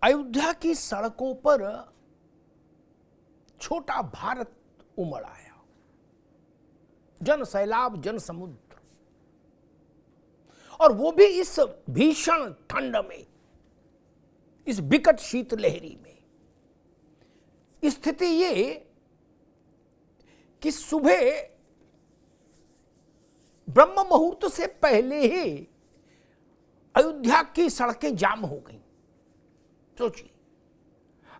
अयोध्या की सड़कों पर छोटा भारत उमड़ आया, जन सैलाब, जन समुद्र, और वो भी इस भीषण ठंड में, इस विकट शीतलहरी में। स्थिति ये कि सुबह ब्रह्म मुहूर्त से पहले ही अयोध्या की सड़कें जाम हो गई। सोचिए,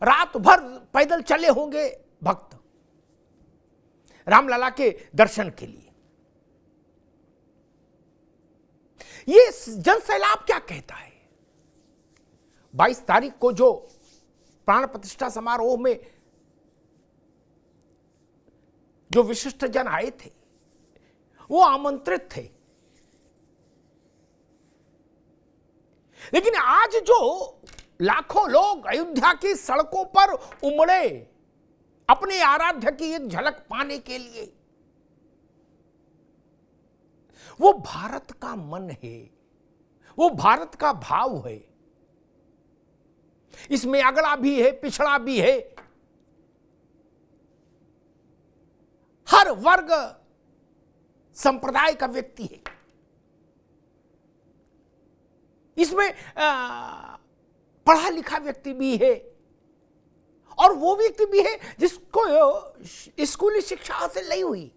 रात भर पैदल चले होंगे भक्त रामलला के दर्शन के लिए। ये जन सैलाब क्या कहता है? 22 तारीख को जो प्राण प्रतिष्ठा समारोह में जो विशिष्ट जन आए थे, वो आमंत्रित थे, लेकिन आज जो लाखों लोग अयोध्या की सड़कों पर उमड़े अपने आराध्य की एक झलक पाने के लिए, वो भारत का मन है, वो भारत का भाव है। इसमें अगड़ा भी है, पिछड़ा भी है, हर वर्ग संप्रदाय का व्यक्ति है। इसमें पढ़ा लिखा व्यक्ति भी है, और वो व्यक्ति भी है जिसको स्कूली शिक्षा हासिल नहीं हुई,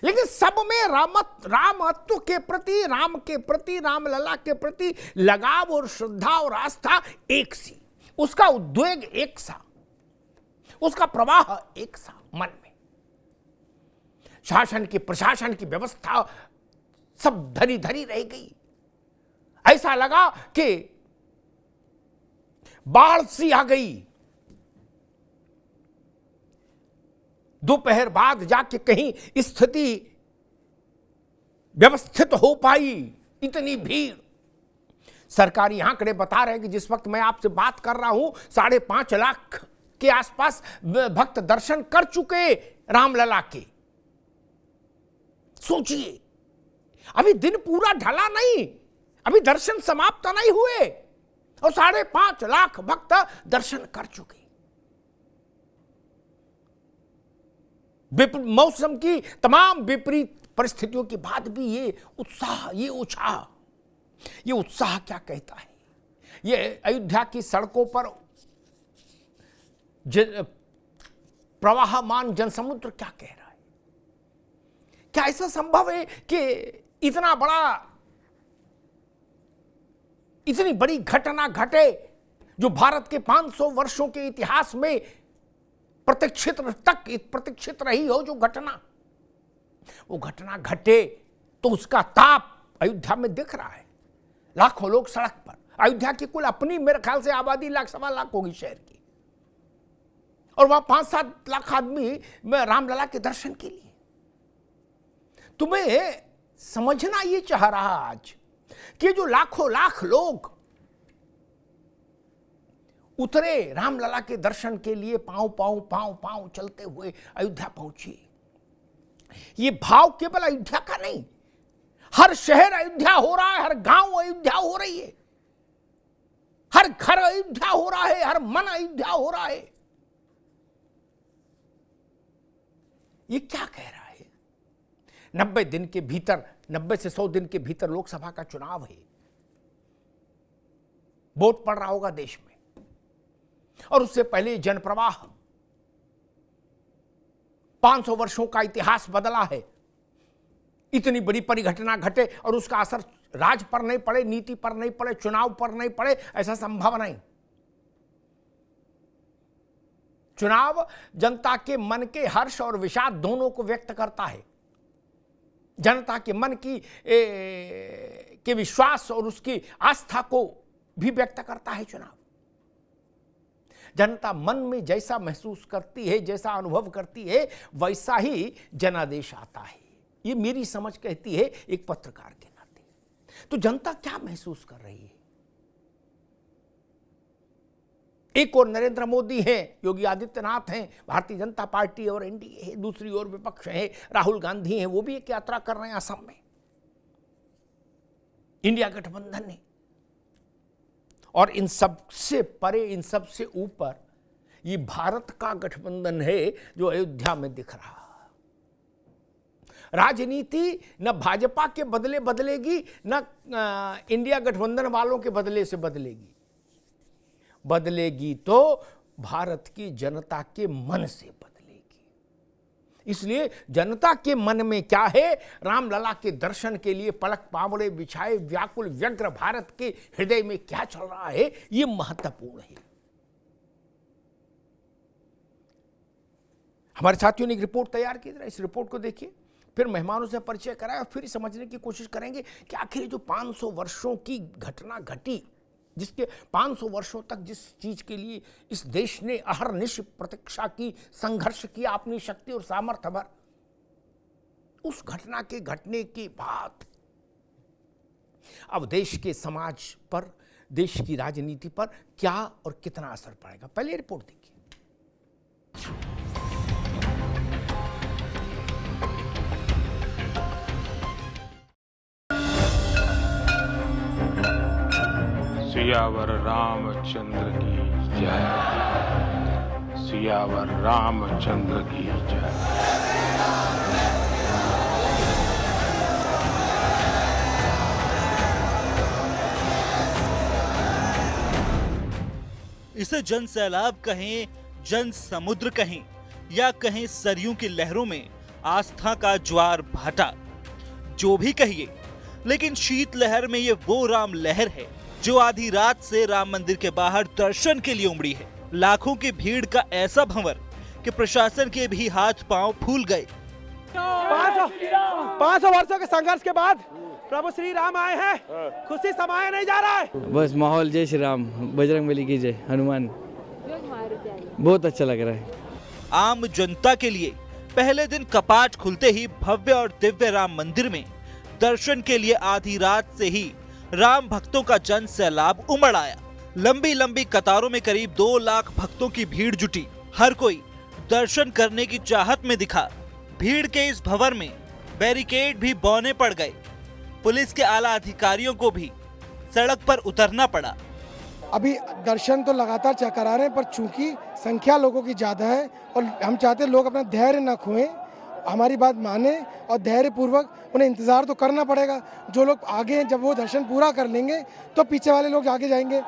लेकिन सब में रामत्व के प्रति, राम के प्रति, रामलला के प्रति लगाव और श्रद्धा और आस्था एक सी, उसका उद्वेग एक सा, उसका प्रवाह एक सा मन में। शासन की, प्रशासन की व्यवस्था सब धरी धरी रह गई। ऐसा लगा कि बाढ़ सी आ गई। दोपहर बाद जाके कहीं स्थिति व्यवस्थित हो पाई, इतनी भीड़। सरकारी आंकड़े बता रहे हैं कि जिस वक्त मैं आपसे बात कर रहा हूं 5.5 लाख के आसपास भक्त दर्शन कर चुके रामलला के। सोचिए, अभी दिन पूरा ढला नहीं, अभी दर्शन समाप्त नहीं हुए, और 5.5 लाख भक्त दर्शन कर चुके। मौसम की तमाम विपरीत परिस्थितियों के बाद भी ये उत्साह, ये उत्साह क्या कहता है? ये अयोध्या की सड़कों पर प्रवाहमान जनसमुद्र क्या कह रहा है? क्या ऐसा संभव है कि इतनी बड़ी घटना घटे जो भारत के 500 वर्षों के इतिहास में प्रतीक्षित रही हो? जो घटना, वो घटना घटे तो उसका ताप अयोध्या में दिख रहा है। लाखों लोग सड़क पर। अयोध्या की कुल अपनी मेरे ख्याल से आबादी 1.25 लाख होगी शहर की, और वहां 5-7 लाख आदमी रामलला के दर्शन के लिए। तुम्हें समझना ये चाह रहा आज कि जो लाखों लाख लोग उतरे रामलला के दर्शन के लिए, पांव चलते हुए अयोध्या पहुंचे, ये भाव केवल अयोध्या का नहीं, हर शहर अयोध्या हो रहा है, हर गांव अयोध्या हो रही है, हर घर अयोध्या हो रहा है, हर मन अयोध्या हो रहा है। ये क्या कह रहा है? 90 दिन के भीतर, 90 से 100 दिन के भीतर लोकसभा का चुनाव है। वोट पड़ रहा होगा देश में, और उससे पहले जनप्रवाह, 500 वर्षों का इतिहास बदला है। इतनी बड़ी परिघटना घटे और उसका असर राज पर नहीं पड़े, नीति पर नहीं पड़े, चुनाव पर नहीं पड़े, ऐसा संभव नहीं। चुनाव जनता के मन के हर्ष और विषाद दोनों को व्यक्त करता है। जनता के मन के विश्वास और उसकी आस्था को भी व्यक्त करता है चुनाव। जनता मन में जैसा महसूस करती है, जैसा अनुभव करती है, वैसा ही जनादेश आता है। ये मेरी समझ कहती है एक पत्रकार के नाते। तो जनता क्या महसूस कर रही है? एक और नरेंद्र मोदी हैं, योगी आदित्यनाथ हैं, भारतीय जनता पार्टी और एनडीए है, दूसरी ओर विपक्ष है, राहुल गांधी हैं, वो भी एक यात्रा कर रहे हैं असम में, इंडिया गठबंधन ने। और इन सब से परे, इन सब से ऊपर ये भारत का गठबंधन है जो अयोध्या में दिख रहा। राजनीति न भाजपा के बदले बदलेगी, न इंडिया गठबंधन वालों के बदले से बदलेगी। बदलेगी तो भारत की जनता के मन से बदलेगी। इसलिए जनता के मन में क्या है, रामलला के दर्शन के लिए पलक पावड़े बिछाए व्याकुल व्यग्र भारत के हृदय में क्या चल रहा है, यह महत्वपूर्ण है। हमारे साथियों ने एक रिपोर्ट तैयार की, इस रिपोर्ट को देखिए, फिर मेहमानों से परिचय कराया और फिर समझने की कोशिश करेंगे कि आखिर जो 500 वर्षों की घटना घटी, जिसके 500 वर्षों तक जिस चीज के लिए इस देश ने अहरनिश प्रतीक्षा की, संघर्ष किया अपनी शक्ति और सामर्थ्य भर, उस घटना के घटने के बाद अब देश के समाज पर, देश की राजनीति पर क्या और कितना असर पड़ेगा, पहले रिपोर्ट देखिए। सियावर रामचंद्र की जय। सियावर रामचंद्र की जय। इसे जन सैलाब कहें, जन समुद्र कहें, या कहें सरयू की लहरों में आस्था का ज्वार भाटा, जो भी कहिए, लेकिन शीतलहर में ये वो राम लहर है जो आधी रात से राम मंदिर के बाहर दर्शन के लिए उमड़ी है। लाखों की भीड़ का ऐसा भंवर कि प्रशासन के भी हाथ पांव फूल गए। 500 वर्षों के संघर्ष के बाद प्रभु श्री राम आए हैं, खुशी समाया नहीं जा रहा है। बस माहौल जय श्री राम, बजरंगबली की जय, हनुमान, बहुत अच्छा लग रहा है। आम जनता के लिए पहले दिन कपाट खुलते ही भव्य और दिव्य राम मंदिर में दर्शन के लिए आधी रात से ही राम भक्तों का जन सैलाब उमड़ आया। लंबी लंबी कतारों में करीब 2 लाख भक्तों की भीड़ जुटी। हर कोई दर्शन करने की चाहत में दिखा। भीड़ के इस भंवर में बैरिकेड भी बौने पड़ गए। पुलिस के आला अधिकारियों को भी सड़क पर उतरना पड़ा। अभी दर्शन तो लगातार करा रहे हैं, पर चूंकि संख्या लोगों की ज्यादा है और हम चाहते हैं लोग अपना धैर्य न खोएं, हमारी बात माने और धैर्य पूर्वक उन्हें इंतजार तो करना पड़ेगा। जो लोग आगे हैं, जब वो दर्शन पूरा कर लेंगे तो पीछे वाले लोग आगे जाएंगे।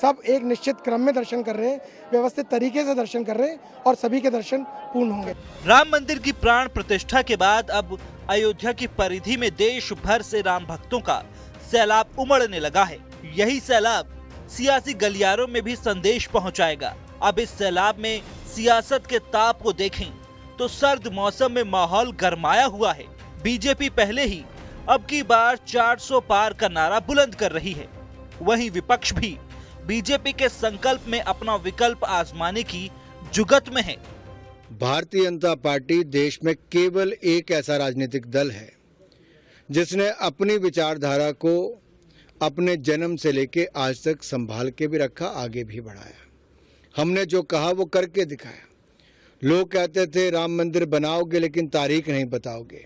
सब एक निश्चित क्रम में दर्शन कर रहे हैं, व्यवस्थित तरीके से दर्शन कर रहे हैं और सभी के दर्शन पूर्ण होंगे। राम मंदिर की प्राण प्रतिष्ठा के बाद अब अयोध्या की परिधि में देश भर से राम भक्तों का सैलाब उमड़ने लगा है। यही सैलाब सियासी गलियारों में भी संदेश पहुंचाएगा। अब इस सैलाब में सियासत के ताप को देखें तो सर्द मौसम में माहौल गरमाया हुआ है। बीजेपी पहले ही अब की बार 400 पार का नारा बुलंद कर रही है। वहीं विपक्ष भी बीजेपी के संकल्प में अपना विकल्प आजमाने की जुगत में है। भारतीय जनता पार्टी देश में केवल एक ऐसा राजनीतिक दल है जिसने अपनी विचारधारा को अपने जन्म से लेके आज तक संभाल के भी रखा, आगे भी बढ़ाया। हमने जो कहा वो करके दिखाया। लोग कहते थे राम मंदिर बनाओगे लेकिन तारीख नहीं बताओगे।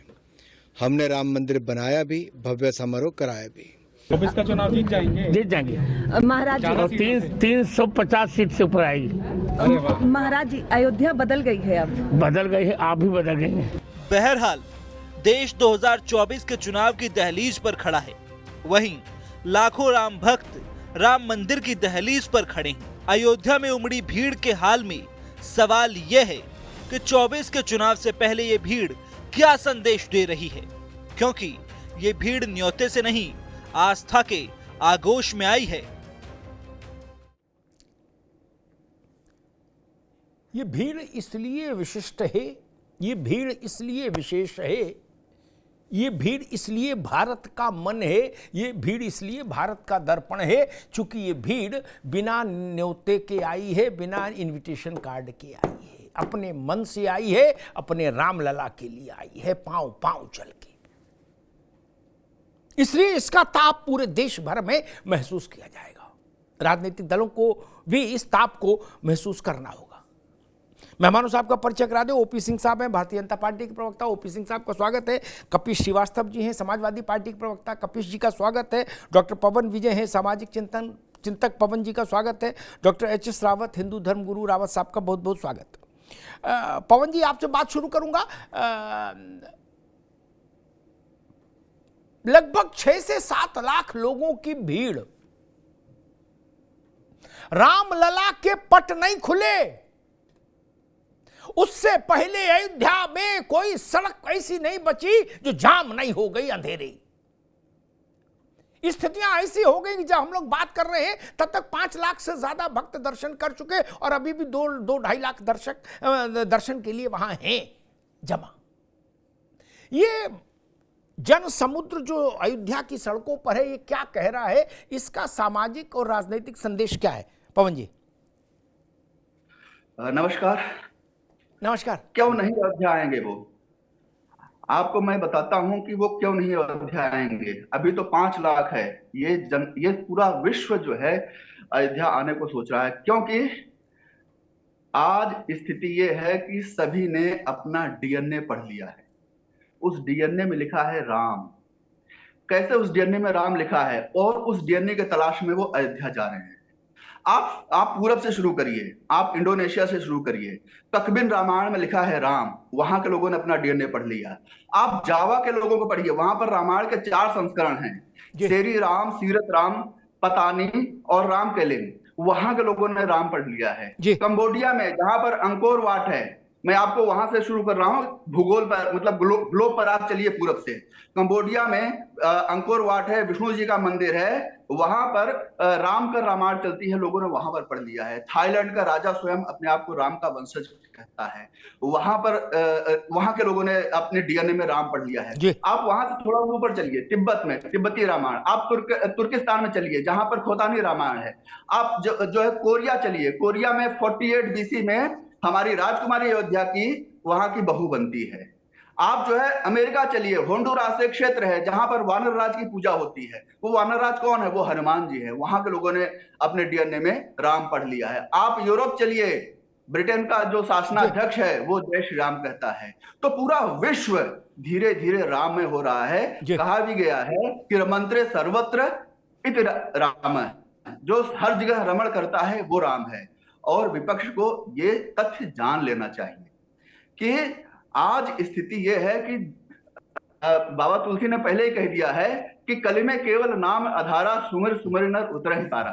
हमने राम मंदिर बनाया भी, भव्य समारोह कराया भी। अब इसका चुनाव जीत जाएंगे महाराज जी। 350 सीट से ऊपर आएगी। महाराज जी, अयोध्या बदल गई है, अब बदल गई है, आप भी बदल गई हैं। बहरहाल देश 2024 के चुनाव की दहलीज पर खड़ा है। वहीं लाखों राम भक्त राम मंदिर की दहलीज पर खड़े हैं। अयोध्या में उमड़ी भीड़ के हाल में सवाल यह है कि 24 के चुनाव से पहले ये भीड़ क्या संदेश दे रही है, क्योंकि ये भीड़ न्योते से नहीं, आस्था के आगोश में आई है। ये भीड़ इसलिए विशिष्ट है, ये भीड़ इसलिए विशेष है, ये भीड़ इसलिए भारत का मन है, ये भीड़ इसलिए भारत का दर्पण है, चूंकि ये भीड़ बिना न्योते के आई है, बिना इनविटेशन कार्ड के आई है, अपने मन से आई है, अपने रामलला के लिए आई है, पांव पांव चल के। इसलिए इसका ताप पूरे देश भर में महसूस किया जाएगा। राजनीतिक दलों को भी इस ताप को महसूस करना होगा। मेहमानों साहब का परिचय करा दे। ओपी सिंह साहब हैं, भारतीय जनता पार्टी के प्रवक्ता, ओपी सिंह साहब का स्वागत है। कपिश श्रीवास्तव जी हैं, समाजवादी पार्टी के प्रवक्ता, कपिश जी का स्वागत है। डॉक्टर पवन विजय हैं, सामाजिक चिंतन चिंतक पवन जी का स्वागत है। Doctor HS. रावत, हिंदू धर्म गुरु रावत साहब का बहुत बहुत स्वागत। पवन जी, आपसे बात शुरू करूंगा। लगभग 6 से 7 लाख लोगों की भीड़, रामलला के पट नहीं खुले, उससे पहले अयोध्या में कोई सड़क ऐसी नहीं बची जो जाम नहीं हो गई, अंधेरे। स्थितियां ऐसी हो गई कि जब हम लोग बात कर रहे हैं तब तक 5 लाख से ज्यादा भक्त दर्शन कर चुके और अभी भी 2-2.5 लाख दर्शन के लिए वहां हैं जमा। ये जन समुद्र जो अयोध्या की सड़कों पर है, ये क्या कह रहा है? इसका सामाजिक और राजनीतिक संदेश क्या है? पवन जी। नमस्कार। नमस्कार। क्यों नहीं अयोध्या आएंगे वो? आपको मैं बताता हूं कि वो क्यों नहीं अयोध्या आएंगे। अभी तो 5 लाख है। ये पूरा विश्व जो है अयोध्या आने को सोच रहा है, क्योंकि आज स्थिति ये है कि सभी ने अपना डीएनए पढ़ लिया है। उस डीएनए में लिखा है राम। कैसे उस डीएनए में राम लिखा है, और उस डीएनए के तलाश में वो अयोध्या जा रहे हैं। आप पूरब से शुरू करिए, आप इंडोनेशिया से शुरू करिए। तकबिन रामायण में लिखा है राम, वहां के लोगों ने अपना डीएनए पढ़ लिया। आप जावा के लोगों को पढ़िए, वहां पर रामायण के 4 संस्करण हैं, शेरी राम, सीरत राम, पतानी और राम केलिंग। वहां के लोगों ने राम पढ़ लिया है। कंबोडिया में जहां पर अंकोर वाट है, मैं आपको वहां से शुरू कर रहा हूं, भूगोल पर मतलब ग्लोब पर आप चलिए पूरब से। कंबोडिया में अंकोर वाट है, विष्णु जी का मंदिर है, वहां पर राम का रामायण चलती है, लोगों ने वहां पर पढ़ लिया है। थाईलैंड का राजा स्वयं अपने आप को राम का वंशज कहता है, वहां पर वहां के लोगों ने अपने डीएनए में राम पढ़ लिया है। आप वहां से थोड़ा ऊपर चलिए, तिब्बत में तिब्बती रामायण। आप तुर्किस्तान में चलिए, जहां पर खोतानी रामायण है। आप जो है कोरिया चलिए, कोरिया में 48 BC में हमारी राजकुमारी अयोध्या की वहां की बहू बनती है। आप जो है अमेरिका चलिए, होंडुरास एक क्षेत्र है जहां पर वानर राज की पूजा होती है। वो वानर राज कौन है? वो हनुमान जी है। वहां के लोगों ने अपने डीएनए में राम पढ़ लिया है। आप यूरोप चलिए, ब्रिटेन का जो शासनाध्यक्ष है वो जय श्री राम कहता है। तो पूरा विश्व धीरे धीरे राम में हो रहा है। कहा भी गया है कि रमन्त्रे सर्वत्र इति राम, जो हर जगह रमण करता है वो राम है। और विपक्ष को ये तथ्य जान लेना चाहिए कि आज स्थिति ये है कि बाबा तुलसी ने पहले ही कह दिया है कि कली में केवल नाम आधारा, सुमिर सुमिर नर उतर ही तारा।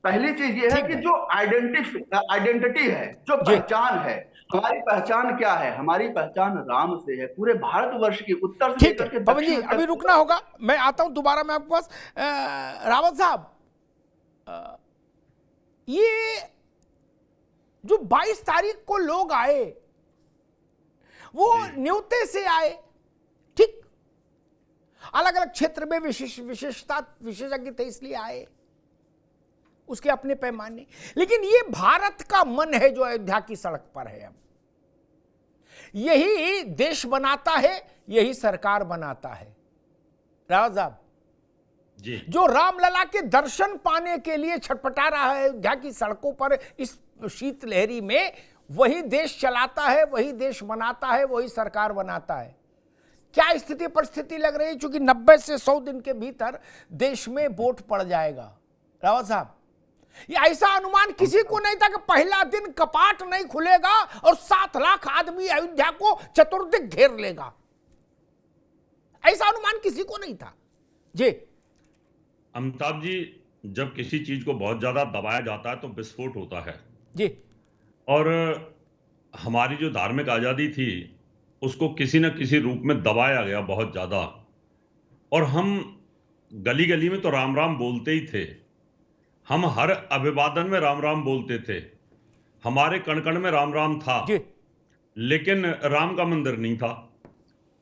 पहली चीज ये है कि जो आइडेंटिटी है, जो पहचान है, हमारी पहचान क्या है? हमारी पहचान राम से है। पूरे भारतवर्ष की उत्तर से लेकर के पवन जी, अभी रुकना होगा, मैं आता हूं दोबारा मैं आपके पास। रावत साहब, ये जो 22 तारीख को लोग आए वो न्योते से आए, ठीक, अलग अलग क्षेत्र में विशेषज्ञ थे इसलिए आए, उसके अपने पैमाने। लेकिन ये भारत का मन है जो अयोध्या की सड़क पर है। अब यही देश बनाता है, यही सरकार बनाता है। रावत साहब जी, जो रामलला के दर्शन पाने के लिए छटपटा रहा है अयोध्या की सड़कों पर इस शीतलहरी में, वही देश चलाता है, वही देश बनाता है, वही सरकार बनाता है। क्या स्थिति परिस्थिति लग रही है? क्योंकि 90 से 100 दिन के भीतर देश में वोट पड़ जाएगा। रावत साहब, ये ऐसा अनुमान किसी को नहीं था कि पहला दिन कपाट नहीं खुलेगा और 7 लाख आदमी अयोध्या को चतुर्दिक घेर लेगा। ऐसा अनुमान किसी को नहीं था। जी अमिताभ जी, जब किसी चीज को बहुत ज्यादा दबाया जाता है तो विस्फोट होता है जी। और हमारी जो धार्मिक आजादी थी उसको किसी न किसी रूप में दबाया गया बहुत ज्यादा, और हम गली गली में तो राम राम बोलते ही थे, हम हर अभिवादन में राम राम बोलते थे, हमारे कण कण में राम राम था, लेकिन राम का मंदिर नहीं था।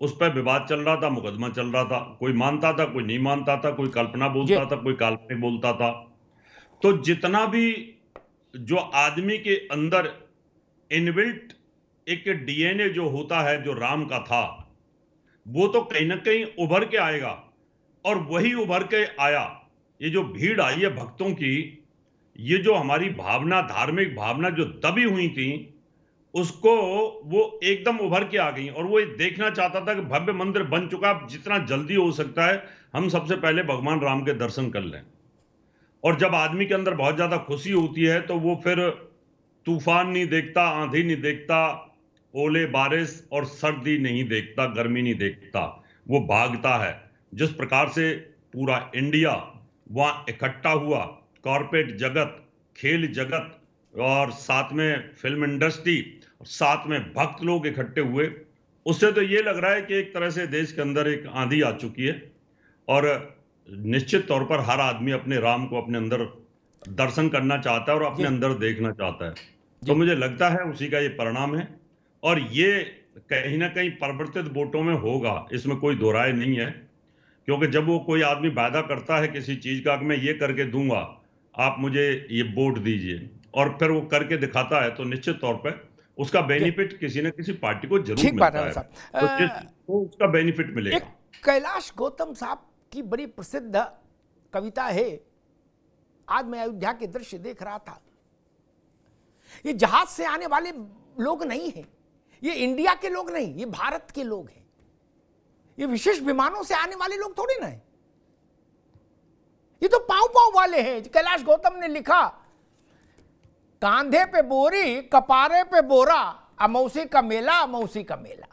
उस पर विवाद चल रहा था, मुकदमा चल रहा था, कोई मानता था, कोई नहीं मानता था, कोई कल्पना बोलता था, कोई काल्पनिक बोलता था। तो जितना भी जो आदमी के अंदर इनबिल्ट एक डीएनए जो होता है जो राम का था, वो तो कहीं ना कहीं उभर के आएगा, और वही उभर के आया। ये जो भीड़ आई है भक्तों की, ये जो हमारी भावना, धार्मिक भावना जो दबी हुई थी, उसको वो एकदम उभर के आ गई। और वो ये देखना चाहता था कि भव्य मंदिर बन चुका, जितना जल्दी हो सकता है हम सबसे पहले भगवान राम के दर्शन कर लें। और जब आदमी के अंदर बहुत ज्यादा खुशी होती है तो वो फिर तूफान नहीं देखता, आंधी नहीं देखता, ओले बारिश और सर्दी नहीं देखता, गर्मी नहीं देखता, वो भागता है। जिस प्रकार से पूरा इंडिया वहां इकट्ठा हुआ, कॉर्पोरेट जगत, खेल जगत और साथ में फिल्म इंडस्ट्री, साथ में भक्त लोग इकट्ठे हुए, उससे तो ये लग रहा है कि एक तरह से देश के अंदर एक आंधी आ चुकी है और निश्चित तौर पर हर आदमी अपने राम को अपने अंदर दर्शन करना चाहता है और अपने अंदर देखना चाहता है। तो मुझे लगता है उसी का ये परिणाम है और ये कहीं ना कहीं परिवर्तित वोटों में होगा, इसमें कोई दो राय नहीं है। क्योंकि जब वो कोई आदमी वादा करता है किसी चीज का कि मैं ये करके दूंगा, आप मुझे ये वोट दीजिए, और फिर वो करके दिखाता है, तो निश्चित तौर पर उसका बेनिफिट किसी न किसी पार्टी को जरूर मिलता है, तो उसका बेनिफिट मिलेगा। कैलाश गौतम साहब की बड़ी प्रसिद्ध कविता है, आज मैं अयोध्या के दृश्य देख रहा था, ये जहाज से आने वाले लोग नहीं हैं, ये इंडिया के लोग नहीं, ये भारत के लोग हैं, ये विशेष विमानों से आने वाले लोग थोड़े ना हैं, ये तो पांव पांव वाले हैं। कैलाश गौतम ने लिखा, कांधे पे बोरी कपारे पे बोरा, अमौसी का मेला अमौसी का मेला।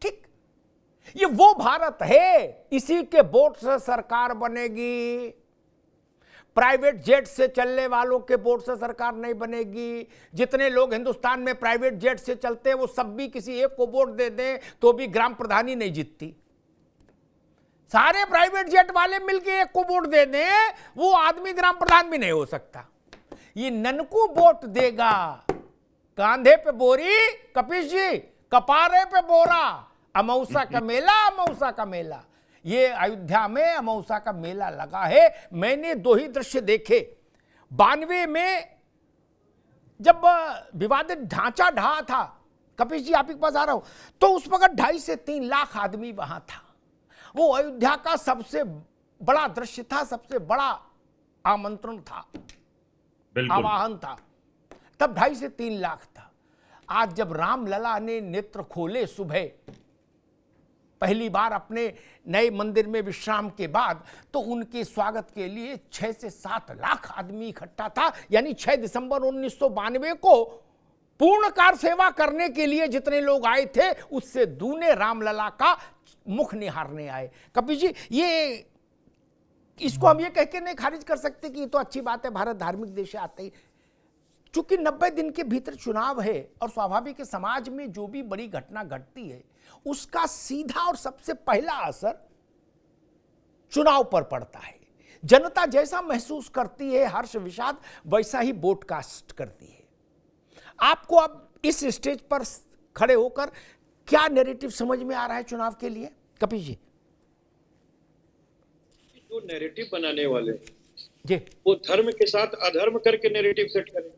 ठीक, ये वो भारत है, इसी के वोट से सरकार बनेगी, प्राइवेट जेट से चलने वालों के वोट से सरकार नहीं बनेगी। जितने लोग हिंदुस्तान में प्राइवेट जेट से चलते हैं वो सब भी किसी एक को वोट दे दें तो भी ग्राम प्रधानी नहीं जीतती। सारे प्राइवेट जेट वाले मिलके एक को वोट दे दें, वो आदमी ग्राम प्रधान भी नहीं हो सकता। ये ननकू वोट देगा, कांधे पे बोरी कपीश जी, कपारे पे बोरा, अमौसा का मेला अमौसा का मेला। ये अयोध्या में अमौसा का मेला लगा है। मैंने दो ही दृश्य देखे। 92 में जब विवादित ढांचा ढहा था, कपीश जी आप के पास आ रहा हूं, तो उस वक्त 2.5 से 3 लाख आदमी वहां था। वो अयोध्या का सबसे बड़ा दृश्य था, सबसे बड़ा आमंत्रण था, आवाहन था। तब 2.5 से 3 लाख था। आज जब रामलला ने नेत्र खोले सुबह पहली बार अपने नए मंदिर में विश्राम के बाद, तो उनके स्वागत के लिए 6 से 7 लाख आदमी इकट्ठा था। यानी 6 दिसंबर 1992 को पूर्ण कार सेवा करने के लिए जितने लोग आए थे, उससे दूने रामलला का मुख निहारने आए। कपिल जी, ये इसको हम ये कह के नहीं खारिज कर सकते कि ये तो अच्छी बात है, भारत धार्मिक देश है, आते ही। चूंकि 90 दिन के भीतर चुनाव है और स्वाभाविक है समाज में जो भी बड़ी घटना घटती है उसका सीधा और सबसे पहला असर चुनाव पर पड़ता है। जनता जैसा महसूस करती है हर्ष विषाद, वैसा ही वोट कास्ट करती है। आपको अब इस स्टेज पर खड़े होकर क्या नैरेटिव समझ में आ रहा है चुनाव के लिए, कपिल जी? जो नैरेटिव बनाने वाले जी, वो धर्म के साथ अधर्म करके नैरेटिव सेट करें,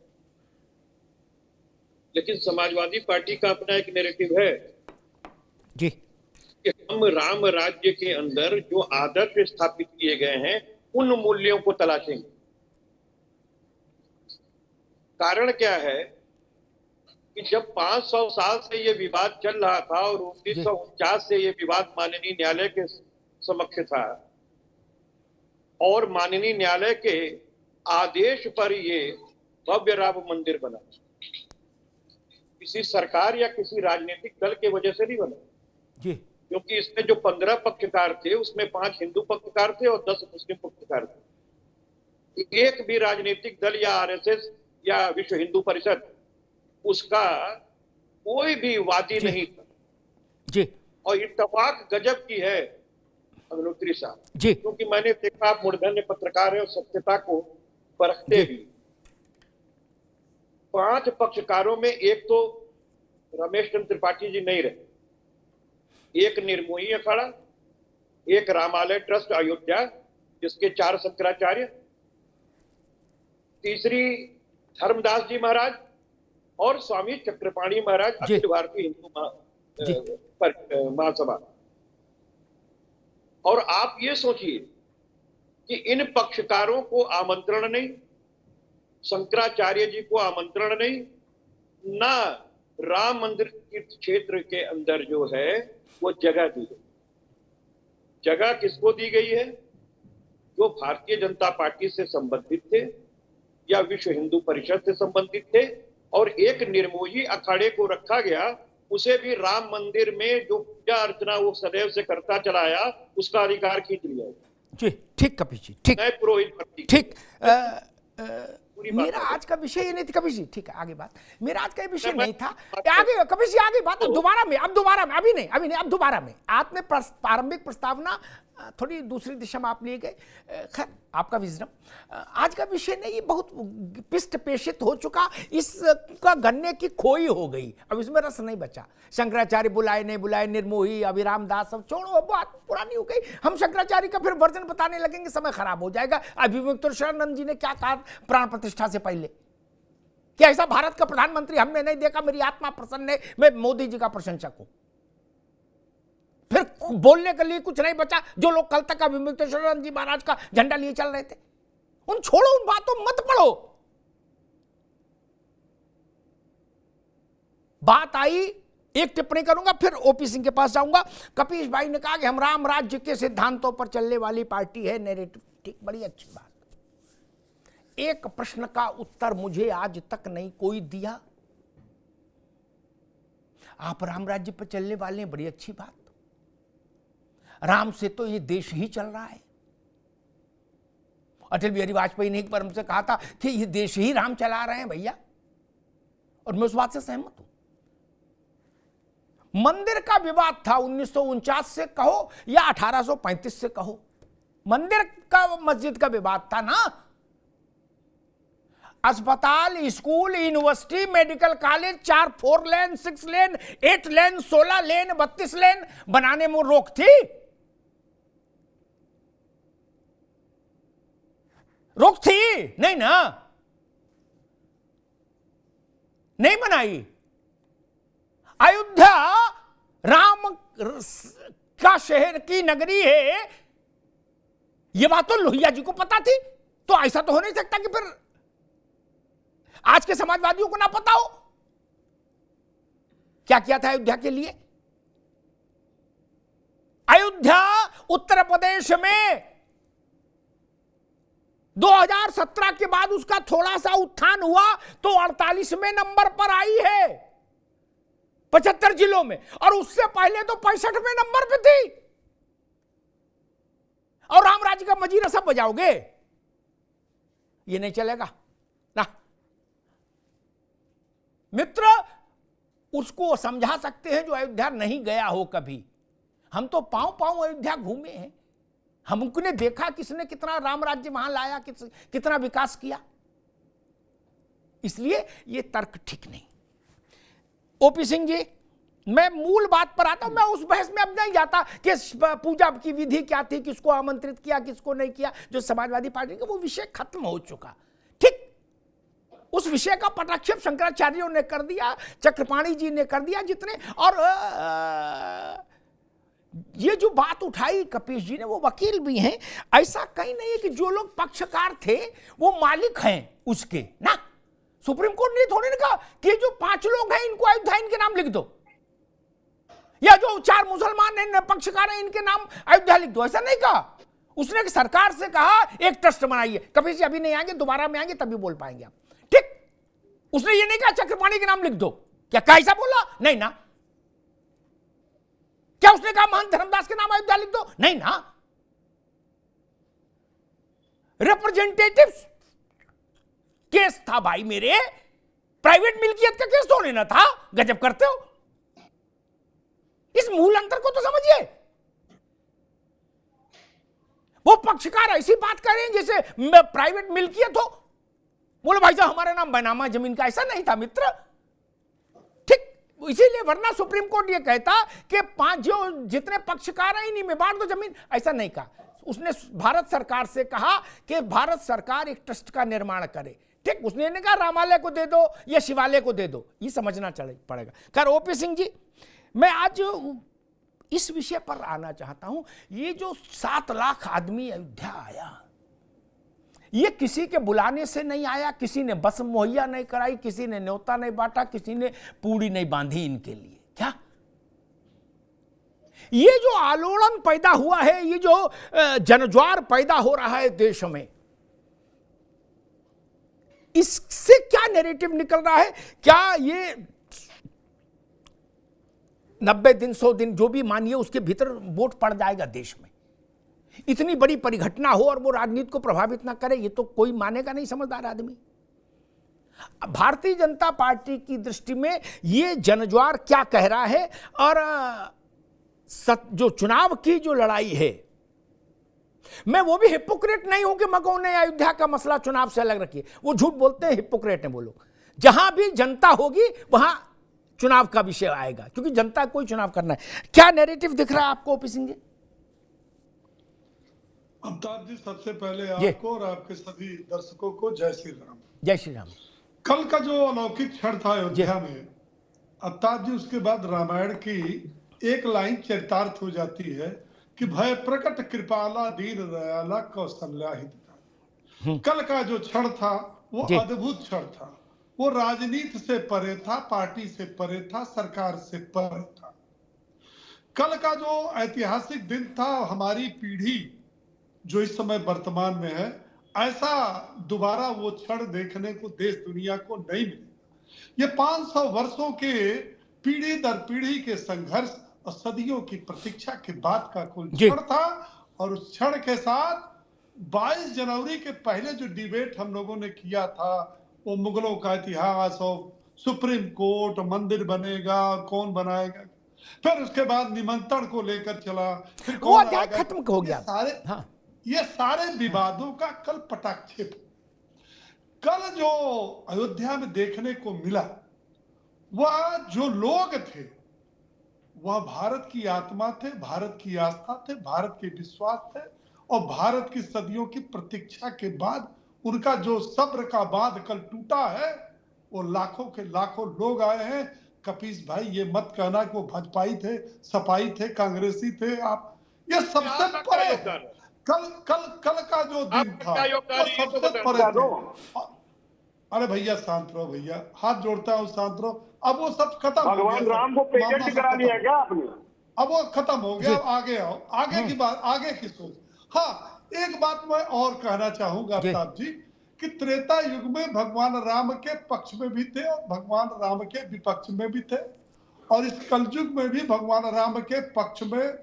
लेकिन समाजवादी पार्टी का अपना एक नैरेटिव है जी कि हम राम राज्य के अंदर जो आदर्श स्थापित किए गए हैं उन मूल्यों को तलाशेंगे। कारण क्या है कि जब 500 साल से ये विवाद चल रहा था और 1949 से ये विवाद माननीय न्यायालय के समक्ष था और माननीय न्यायालय के आदेश पर ये भव्य राम मंदिर बना, किसी सरकार या किसी राजनीतिक दल के वजह से नहीं बना जी, क्योंकि इसमें जो 15 पक्षकार थे उसमें 5 हिंदू पक्षकार थे और 10 मुस्लिम पक्षकार थे। एक भी राजनीतिक दल या आरएसएस या विश्व हिंदू परिषद उसका कोई भी वादी नहीं था जी। और इत्तेफाक गजब की है अग्निहोत्री साहब जी, क्योंकि मैंने देखा आप मूर्धन्य पत्रकार है और सत्यता को परखते भी। 5 पक्षकारों में एक तो रमेश चंद्र त्रिपाठी जी नहीं रहे, एक निर्मोही अखाड़ा, एक रामालय ट्रस्ट अयोध्या जिसके 4 शंकराचार्य, तीसरी धर्मदास जी महाराज और स्वामी चक्रपाणी महाराज अखिल भारतीय हिंदू महासभा। और आप ये सोचिए कि इन पक्षकारों को आमंत्रण नहीं, शंकराचार्य जी को आमंत्रण नहीं, ना राम मंदिर तीर्थ क्षेत्र के अंदर जो है वो जगह दी गई। जगह किसको दी गई है? जो भारतीय जनता पार्टी से संबंधित थे या विश्व हिंदू परिषद से संबंधित थे, और एक निर्मोही अखाड़े को रखा गया, उसे भी राम मंदिर में जो पूजा अर्चना वो सदैव से करता चला आया, उसका अधिकार खींच लिया। जी ठीक कपिल जी, ठीक नए पुरोहित ठीक। मेरा आज का विषय ये नहीं था कपिल जी, ठीक है आगे बात। मेरा आज का ये विषय नहीं था, आगे कपिल जी आगे बात। अब दोबारा में अभी नहीं अब दोबारा में आपने प्रारंभिक प्रस्तावना थोड़ी दूसरी दिशा में आप लिए गए। खैर आपका विजडम। आज का विषय नहीं, ये बहुत पिष्ट पेशित हो चुका, इसका गन्ने की खोई हो गई, अब इसमें रस नहीं बचा। शंकराचार्य बुलाए नहीं बुलाए, निर्मोही, अभिराम दास, सब छोड़ो, अब बात पुरानी हो गई। हम शंकराचार्य का फिर वर्जन बताने लगेंगे, समय खराब हो जाएगा। अभिमुक्तेश्वरानंद जी ने क्या कहा प्राण प्रतिष्ठा से पहले? क्या ऐसा भारत का प्रधानमंत्री हमने नहीं देखा? मेरी आत्मा प्रसन्न है, मैं मोदी जी का प्रशंसक हूं। फिर बोलने के लिए कुछ नहीं बचा। जो लोग कल तक अभिमुक्तेश्वरानंद जी महाराज का झंडा लिए चल रहे थे, उन छोड़ो, उन बातों मत पढ़ो। बात आई, एक टिप्पणी करूंगा, फिर ओपी सिंह के पास जाऊंगा। कपीश भाई ने कहा कि हम राम राज्य के सिद्धांतों पर चलने वाली पार्टी है, नैरेटिव, ठीक, बड़ी अच्छी बात। एक प्रश्न का उत्तर मुझे आज तक नहीं कोई दिया। आप राम राज्य पर चलने वाले हैं, बड़ी अच्छी बात। राम से तो ये देश ही चल रहा है। अटल बिहारी वाजपेयी ने एक बार हमसे कहा था कि ये देश ही राम चला रहे हैं भैया, और मैं उस बात से सहमत हूं। मंदिर का विवाद था 1949 से कहो या 1835 से कहो, मंदिर का मस्जिद का विवाद था ना। अस्पताल, स्कूल, यूनिवर्सिटी, मेडिकल कॉलेज 4 लेन, 6 लेन, 8 लेन, 16 लेन, 32 लेन बनाने में रोक थी? रोक थी? नहीं ना, नहीं बनाई। अयोध्या राम का शहर की नगरी है, यह बात तो लोहिया जी को पता थी। तो ऐसा तो हो नहीं सकता कि फिर आज के समाजवादियों को ना पता हो क्या किया था अयोध्या के लिए। अयोध्या उत्तर प्रदेश में 2017 के बाद उसका थोड़ा सा उत्थान हुआ तो 48वें नंबर पर आई है 75 जिलों में, और उससे पहले तो 65वें नंबर पे थी। और राम राज्य का मजीरा सब बजाओगे, ये नहीं चलेगा ना मित्र। उसको समझा सकते हैं जो अयोध्या नहीं गया हो कभी। हम तो पांव पांव अयोध्या घूमे हैं, हमने देखा किसने कितना राम राज्य वहां लाया, कितना विकास किया। इसलिए ये तर्क ठीक नहीं। ओपी सिंह जी, मैं मूल बात पर आता हूं। मैं उस बहस में अब नहीं जाता कि पूजा की विधि क्या थी, किसको आमंत्रित किया, किसको नहीं किया। जो समाजवादी पार्टी का वो विषय खत्म हो चुका, ठीक। उस विषय का पटाक्षेप शंकराचार्यों ने कर दिया, चक्रपाणी जी ने कर दिया, जितने। और ये जो बात उठाई कपीश जी ने, वो वकील भी हैं। ऐसा कहीं नहीं है कि जो लोग पक्षकार थे वो मालिक हैं उसके ना। सुप्रीम कोर्ट ने थोड़ी ना कहा कि जो 5 लोग हैं इनको अयोध्या इनके नाम लिख दो, या जो 4 मुसलमान हैं पक्षकार हैं इनके नाम अयोध्या लिख दो, ऐसा नहीं कहा। उसने सरकार से कहा एक ट्रस्ट बनाइए। कपीश जी अभी नहीं आएंगे, दोबारा में आएंगे तभी बोल पाएंगे आप, ठीक। उसने ये नहीं कहा चक्रपाणी के नाम लिख दो। क्या कैसा बोला? नहीं ना। क्या उसने कहा महंत धर्मदास के नाम अयोध्या लिख दो? नहीं ना। रिप्रेजेंटेटिव केस था भाई मेरे, प्राइवेट मिल्कियत का केस थोड़ी ना था। गजब करते हो। इस मूल अंतर को तो समझिए। वो पक्षकार ऐसी बात कर रहे हैं जैसे प्राइवेट मिल्कियत हो। बोलो भाई साहब हमारे नाम बैनामा जमीन का, ऐसा नहीं था मित्र, ठीक। इसीलिए वरना सुप्रीम कोर्ट ये कहता कि 5 जो जितने पक्षकार हैं इन्हीं में बांट दो जमीन, ऐसा नहीं कहा। उसने भारत सरकार से कहा कि भारत सरकार एक ट्रस्ट का निर्माण करे, ठीक। उसने नहीं कहा रामालय को दे दो या शिवालय को दे दो, ये समझना पड़ेगा। खैर ओपी सिंह जी, मैं आज इस विषय पर आना चाहता हूं। ये जो 7 लाख आदमी अयोध्या आया, ये किसी के बुलाने से नहीं आया, किसी ने बस मुहैया नहीं कराई, किसी ने न्योता नहीं बांटा, किसी ने पूड़ी नहीं बांधी इनके लिए। क्या ये जो आलोड़न पैदा हुआ है, ये जो जनज्वार पैदा हो रहा है देश में, इससे क्या नैरेटिव निकल रहा है? क्या ये 90 दिन 100 दिन जो भी मानिए उसके भीतर वोट पड़ जाएगा देश में? इतनी बड़ी परिघटना हो और वो राजनीति को प्रभावित ना करे, ये तो कोई मानेगा नहीं समझदार आदमी। भारतीय जनता पार्टी की दृष्टि में ये जनज्वार क्या कह रहा है, और जो चुनाव की जो लड़ाई है, मैं वो भी हिपोक्रेट नहीं हूं कि मगों ने अयोध्या का मसला चुनाव से अलग रखिए, वो झूठ बोलते हैं, हिपोक्रेट है वो लोग। जहां भी जनता होगी वहां चुनाव का विषय आएगा, क्योंकि जनता को ही चुनाव करना है। क्या नैरेटिव दिख रहा है आपको ओपी सिंह जी? अमिताभ जी, सबसे पहले आपको और आपके सभी दर्शकों को जय श्री राम। जय श्री राम। कल का जो अलौकिक क्षण था अयोध्या में, अमिताभ जी, उसके बाद रामायण की एक लाइन चरितार्थ हो जाती है कि भय प्रकट कृपाला दीन दयाला कौशल्या हितकारी। कल का जो क्षण था वो अद्भुत क्षण था। वो राजनीति से परे था, पार्टी से परे था, सरकार से परे था। कल का जो ऐतिहासिक दिन था, हमारी पीढ़ी जो इस समय वर्तमान में है, ऐसा दोबारा वो क्षण देखने को देश दुनिया को नहीं मिलेगा। ये 500 वर्षों के पीढ़ी दर पीढ़ी के संघर्ष और सदियों की प्रतीक्षा के बाद का कुल क्षण था। और उस क्षण के साथ 22 जनवरी के पहले जो डिबेट हम लोगों ने किया था, वो मुगलों का इतिहास और सुप्रीम कोर्ट, मंदिर बनेगा, कौन बनाएगा, फिर उसके बाद निमंत्रण को लेकर चला, फिर वो अध्याय खत्म हो गया। ये सारे विवादों का कल पटाक्षेप। कल जो अयोध्या में देखने को मिला, वह जो लोग थे वह भारत की आत्मा थे, भारत की आस्था थे, भारत के विश्वास थे, और भारत की सदियों की प्रतीक्षा के बाद उनका जो सब्र का बांध कल टूटा है, वो लाखों के लाखों लोग आए हैं। कपीस भाई, ये मत कहना कि वो भाजपाई थे, सपाई थे, कांग्रेसी थे, आप ये सबसे परे। कल का जो दिन था वो सबसे परे थे। अरे भैया शांत रहो, भैया हाथ जोड़ता हूँ, शांत रहो। अब वो सब खत्म हो गया। भगवान राम को पेटेंट करा लिया क्या आपने? अब वो खत्म हो गया, आगे आओ, आगे की बात, आगे की सोच। हाँ, एक बात मैं और कहना चाहूंगा अमिताभ जी, कि त्रेता युग में भगवान राम के पक्ष में भी थे और भगवान राम के विपक्ष में भी थे, और इस कलयुग में भी भगवान राम के पक्ष में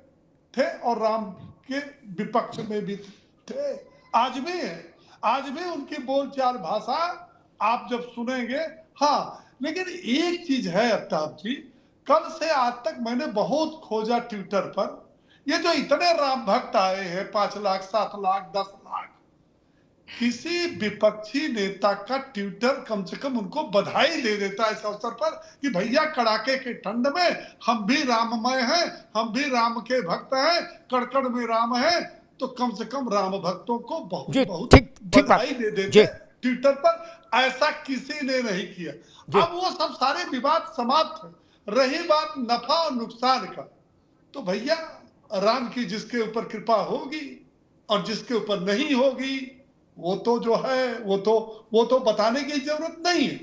थे और राम के विपक्ष में भी थे। आज भी है, आज भी उनकी बोलचाल भाषा आप जब सुनेंगे। हाँ, लेकिन एक चीज है अमिताभ जी, कल से आज तक मैंने बहुत खोजा ट्विटर पर, ये जो इतने राम भक्त आए हैं, 5 लाख, 7 लाख, 10 लाख, किसी विपक्षी नेता का ट्विटर कम से कम उनको बधाई दे देता है इस अवसर पर कि भैया कड़ाके के ठंड में हम भी राममय हैं, हम भी राम के भक्त हैं, कड़कड़ में राम है, तो कम से कम राम भक्तों को बहुत बहुत बधाई दे देते ट्विटर पर। ऐसा किसी ने नहीं किया। अब वो सब सारे विवाद समाप्त है। रही बात नफा और नुकसान का, तो भैया राम की जिसके ऊपर कृपा होगी और जिसके ऊपर नहीं होगी, वो तो जो है वो तो बताने की जरूरत नहीं है।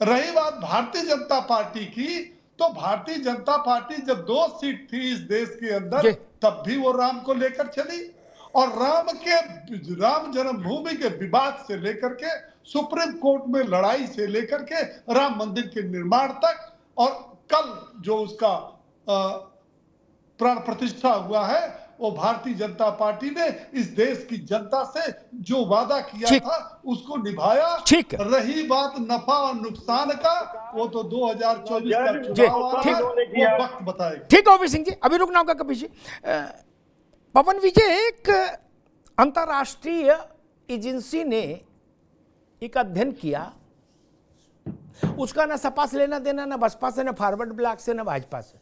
रही बात भारतीय जनता पार्टी की, तो भारतीय जनता पार्टी जब 2 सीट थी इस देश के अंदर, तब भी वो राम को लेकर चली, और राम जन्मभूमि के विवाद से लेकर के सुप्रीम कोर्ट में लड़ाई से लेकर के राम मंदिर के निर्माण तक, और कल जो उसका प्राण प्रतिष्ठा हुआ है, वो भारतीय जनता पार्टी ने इस देश की जनता से जो वादा किया था उसको निभाया। रही बात नफा और नुकसान का, वो तो 2024 का चुनाव आ रहा है, वो वक्त बताएगा। ठीक है ओपी सिंह जी, अभी रुकना होगा कभी जी। पवन विजय, एक अंतरराष्ट्रीय एजेंसी ने एक अध्ययन किया, उसका ना सपा से लेना देना, ना बसपा से, ना फॉरवर्ड ब्लॉक से, ना भाजपा से।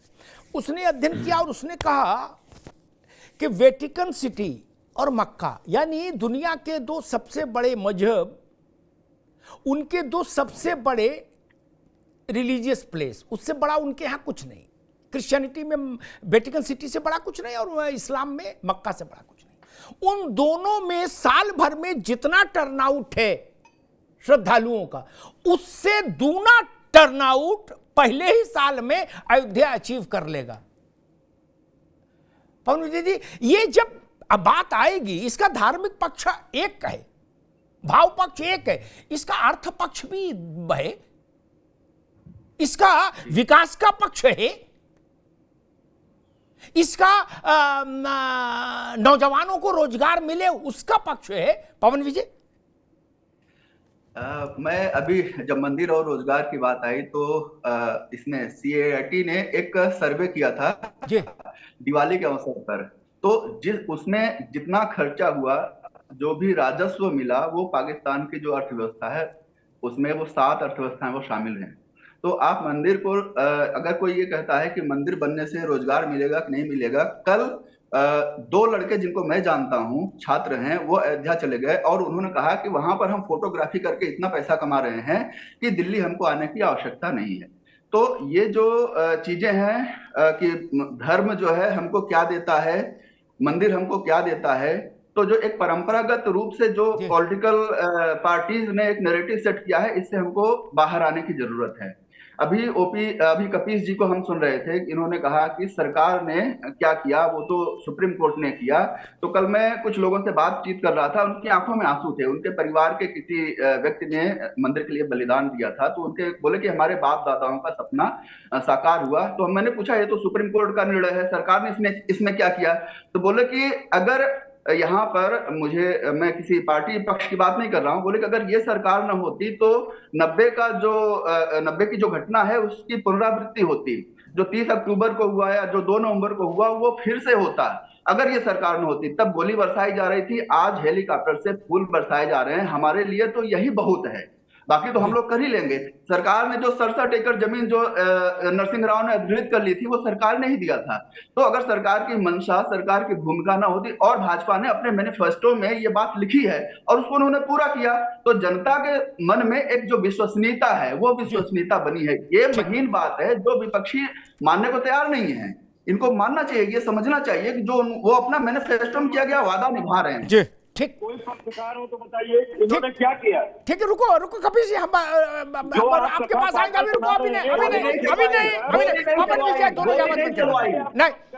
उसने अध्ययन किया और उसने कहा कि वेटिकन सिटी और मक्का, यानी दुनिया के 2 सबसे बड़े मजहब, उनके 2 सबसे बड़े रिलीजियस प्लेस, उससे बड़ा उनके यहाँ कुछ नहीं। क्रिश्चियनिटी में वेटिकन सिटी से बड़ा कुछ नहीं, और इस्लाम में मक्का से बड़ा कुछ नहीं। उन दोनों में साल भर में जितना टर्नआउट है श्रद्धालुओं का, उससे दूना टर्नआउट पहले ही साल में अयोध्या अचीव कर लेगा। पवन विजय जी, ये जब अब बात आएगी, इसका धार्मिक पक्ष एक है, भाव पक्ष एक है, इसका अर्थ पक्ष भी है, इसका विकास का पक्ष है, इसका नौजवानों को रोजगार मिले उसका पक्ष है। पवन विजय, मैं अभी जब मंदिर और रोजगार की बात आई तो इसने CAIT ने एक सर्वे किया था दिवाली के अवसर पर, तो उसमें जितना खर्चा हुआ, जो भी राजस्व मिला, वो पाकिस्तान की जो अर्थव्यवस्था है उसमें वो 7 अर्थव्यवस्थाएं वो शामिल हैं। तो आप मंदिर को अगर कोई ये कहता है कि मंदिर बनने से रोजगार मिलेगा कि नहीं मिलेगा, कल 2 लड़के जिनको मैं जानता हूं, छात्र हैं, वो अयोध्या चले गए और उन्होंने कहा कि वहां पर हम फोटोग्राफी करके इतना पैसा कमा रहे हैं कि दिल्ली हमको आने की आवश्यकता नहीं है। तो ये जो चीजें हैं कि धर्म जो है हमको क्या देता है, मंदिर हमको क्या देता है, तो जो एक परंपरागत रूप से जो पॉलिटिकल पार्टीज ने एक नैरेटिव सेट किया है, इससे हमको बाहर आने की जरूरत है। अभी कपीस जी को हम सुन रहे थे, इन्होंने कहा कि सरकार ने क्या किया, वो तो सुप्रीम कोर्ट ने किया। तो कल मैं कुछ लोगों से बातचीत कर रहा था, उनकी आंखों में आंसू थे। उनके परिवार के किसी व्यक्ति ने मंदिर के लिए बलिदान दिया था, तो उनके बोले कि हमारे बाप दादाओं का सपना साकार हुआ। तो मैंने पूछा, ये तो सुप्रीम कोर्ट का निर्णय है, सरकार ने इसमें क्या किया? तो बोले कि अगर यहाँ पर मैं किसी पार्टी पक्ष की बात नहीं कर रहा हूं, बोले कि अगर ये सरकार न होती तो 90 की जो घटना है उसकी पुनरावृत्ति होती, जो 30 अक्टूबर को हुआ या जो 2 नवंबर को हुआ, वो फिर से होता। अगर ये सरकार न होती, तब गोली बरसाई जा रही थी, आज हेलीकॉप्टर से फूल बरसाए जा रहे हैं। हमारे लिए तो यही बहुत है, बाकी तो हम लोग कर ही लेंगे। सरकार ने जो 67 एकड़ जमीन जो नरसिंह राव ने अधिग्रहित कर ली थी, वो सरकार ने ही दिया था। तो अगर सरकार की मंशा, सरकार की भूमिका ना होती और भाजपा ने अपने मैनिफेस्टो में ये बात लिखी है और उसको उन्होंने पूरा किया, तो जनता के मन में एक जो विश्वसनीयता है, वो विश्वसनीयता बनी है। ये महीन बात है जो विपक्षी मानने को तैयार नहीं है। इनको मानना चाहिए, ये समझना चाहिए कि जो वो अपना मैनिफेस्टो में किया गया वादा निभा रहे हैं। ठीक, कोई पत्रकार हो तो बताइए इन्होंने क्या किया। ठीक है, रुको कपीस जी, हम आपके पास आएंगे। अभी रुको, अभी नहीं पवन विजय, दोनों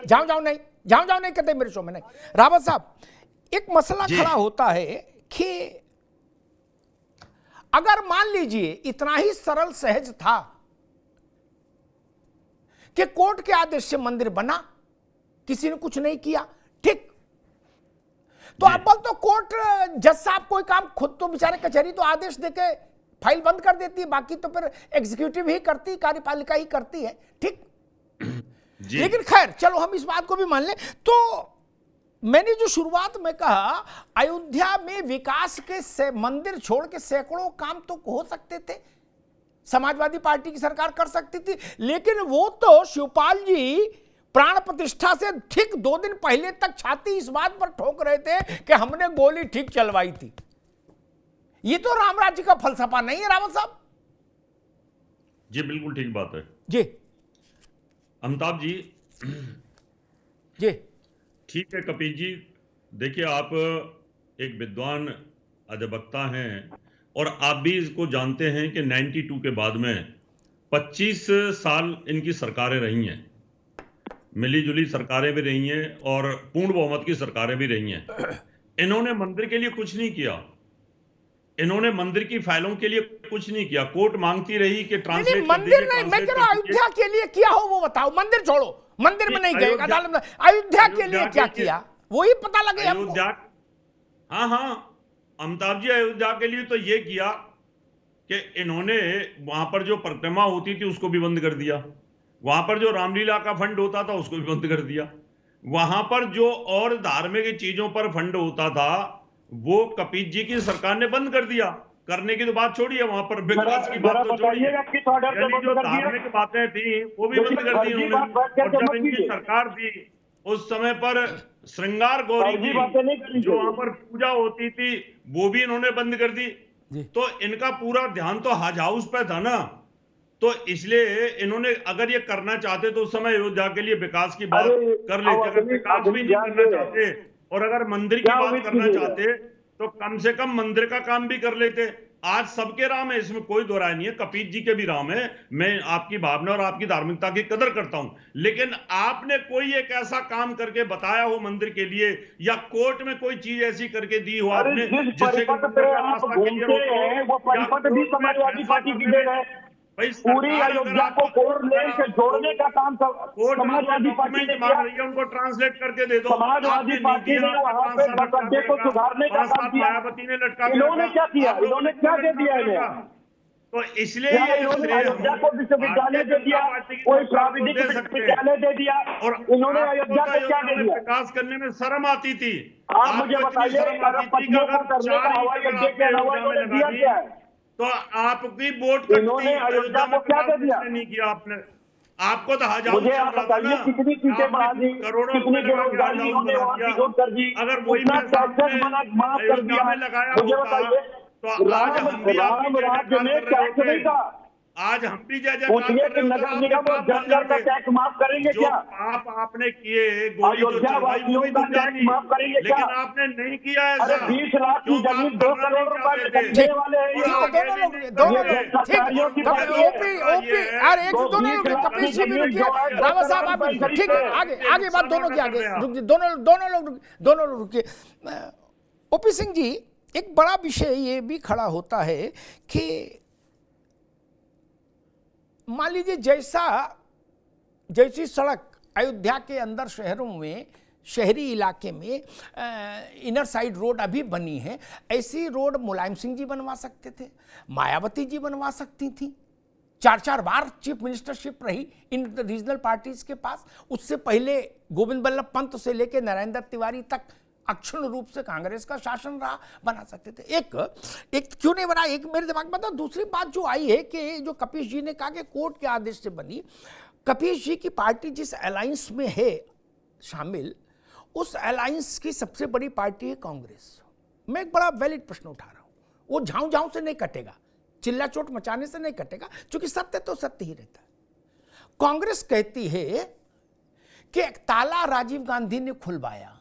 जाओ नहीं कहते मेरे शो में। नहीं, रावत साहब, एक मसला खड़ा होता है कि अगर मान लीजिए इतना ही सरल सहज था कि कोर्ट के आदेश से मंदिर बना, किसी ने कुछ नहीं किया, ठीक, तो अब तो कोर्ट, जज साहब कोई काम खुद तो बेचारे कचहरी तो आदेश देके फाइल बंद कर देती है, बाकी तो फिर एग्जीक्यूटिव ही करती, कार्यपालिका ही करती है, ठीक। लेकिन खैर चलो हम इस बात को भी मान लें। तो मैंने जो शुरुआत में कहा, अयोध्या में विकास के मंदिर छोड़ के सैकड़ों काम तो हो सकते थे, समाजवादी पार्टी की सरकार कर सकती थी, लेकिन वो तो शिवपाल जी प्राण प्रतिष्ठा से ठीक 2 दिन पहले तक छाती इस बात पर ठोक रहे थे कि हमने गोली ठीक चलवाई थी। ये तो राम राज्य का फलसफा नहीं है रावत साहब। जी बिल्कुल ठीक बात है जी अमिताभ जी। जी ठीक है कपिल जी, देखिए आप एक विद्वान अधिवक्ता हैं और आप भी इसको जानते हैं कि 92 के बाद में 25 साल इनकी सरकारें रही हैं, मिली जुली सरकारें भी रही हैं और पूर्ण बहुमत की सरकारें भी रही हैं। इन्होंने मंदिर के लिए कुछ नहीं किया, इन्होंने मंदिर की फाइलों के लिए कुछ नहीं किया। कोर्ट मांगती रही कि ट्रांसलेट मंदिर नहीं, मैं कह रहा हूं अयोध्या के लिए किया हो वो बताओ। मंदिर छोड़ो, मंदिर में नहीं गए, अदालत में अयोध्या के लिए क्या किया वही पता लगे अयोध्या। हाँ अमिताभ जी, अयोध्या के लिए तो ये किया कि इन्होंने वहां पर जो परिक्रमा होती थी उसको भी बंद कर दिया, वहां पर जो रामलीला का फंड होता था उसको भी बंद कर दिया, वहां पर जो और धार्मिक चीजों पर फंड होता था वो कपिल जी की सरकार ने बंद कर दिया। करने की तो बात छोड़िए, वहां पर विकास की बात तो छोड़िए, जो धार्मिक बातें थी वो भी बंद कर दी उन्होंने। और जब इनकी सरकार थी उस समय पर श्रृंगार गौरी की जो वहां पर पूजा होती थी वो भी इन्होंने बंद कर दी। तो इनका पूरा ध्यान तो हज हाउस पे था ना, तो इसलिए इन्होंने अगर ये करना चाहते तो उस समय अयोध्या के लिए विकास की बात कर लेते। अगर विकास भी नहीं करना चाहते और अगर मंदिर की बात करना चाहते तो कम से कम मंदिर का काम भी कर लेते। आज सबके राम है, इसमें कोई दो राय नहीं है, कपिल जी के भी राम है। मैं आपकी भावना और आपकी धार्मिकता की कदर करता हूं, लेकिन आपने कोई एक ऐसा काम करके बताया हो मंदिर के लिए, या कोर्ट में कोई चीज ऐसी करके दी हो आपने जिससे समाजवादी पार्टी की देन है। पूरी अयोध्या को फोर लेन से जोड़ने का काम समाजवादी पार्टी ने किया। उनको ट्रांसलेट करके दे दो। समाजवादी पार्टी ने वहां पे बस अड्डे को सुधारने का काम किया। मायावती ने लटका, इन्होंने क्या किया? इन्होंने क्या दे दिया इन्हें? तो इसलिए इन्होंने अयोध्या को विश्वविद्यालय दे दिया, कोई प्राविधिक विश्वविद्यालय दे दिया, और इन्होंने अयोध्या को क्या दे दिया? विकास करने में शर्म आती थी। आप मुझे बताइए, अरबपतियों को करने का हवाई अड्डे के अलावा इन्होंने दिया क्या है? तो आपकी वोट इन्होंने अयोध्या को क्या दे दिया? नहीं किया आपने। आपको तो हजारों, मुझे आप बताइए कितनी सीटें बढ़ा दी, कितनी बेरोजगारी इन्होंने दूर कर दी, अगर वही टैक्सेस माफ कर दिया। मुझे बताइए, राम राज्य में टैक्स नहीं था। आज हम भी पूछिए कि नगर निगम और जनता का टैक्स माफ करेंगे क्या? आपने किए अयोध्या वासियों का टैक्स माफ करेंगे क्या? लेकिन आपने नहीं किया ऐसा। अरे 20 लाख की जमीन 2 करोड़ रुपए में खरीदने वाले हैं। दोनों लोग कपिल जी भी रुकिए, रावत साहब आप भी, ठीक है, आगे बात दोनों की आगे रुकिए, दोनों लोग रुकिए। ओपी सिंह जी, एक बड़ा विषय ये भी खड़ा होता है कि मान लीजिए जैसी सड़क अयोध्या के अंदर शहरों में, शहरी इलाके में इनर साइड रोड अभी बनी है, ऐसी रोड मुलायम सिंह जी बनवा सकते थे, मायावती जी बनवा सकती थी। 4 बार चीफ मिनिस्टरशिप रही इन रीजनल पार्टीज के पास। उससे पहले गोविंद बल्लभ पंत से लेकर नरेंद्र तिवारी तक अक्षुण्ण रूप से कांग्रेस का शासन रहा, बना सकते थे। एक क्यों नहीं बना, एक मेरे दिमाग में था। दूसरी बात जो आई है कि जो कपिल जी ने कहा कि कोर्ट के आदेश से बनी, कपिल जी की पार्टी जिस अलायंस में है शामिल, उस अलायंस की सबसे बड़ी पार्टी है कांग्रेस। मैं एक बड़ा वैलिड प्रश्न उठा रहा हूं, वो झाऊ से नहीं कटेगा, चिल्ला चोट मचाने से नहीं कटेगा, क्योंकि सत्य तो सत्य ही रहता है। कांग्रेस कहती है कि एक ताला राजीव गांधी ने खुलवाया।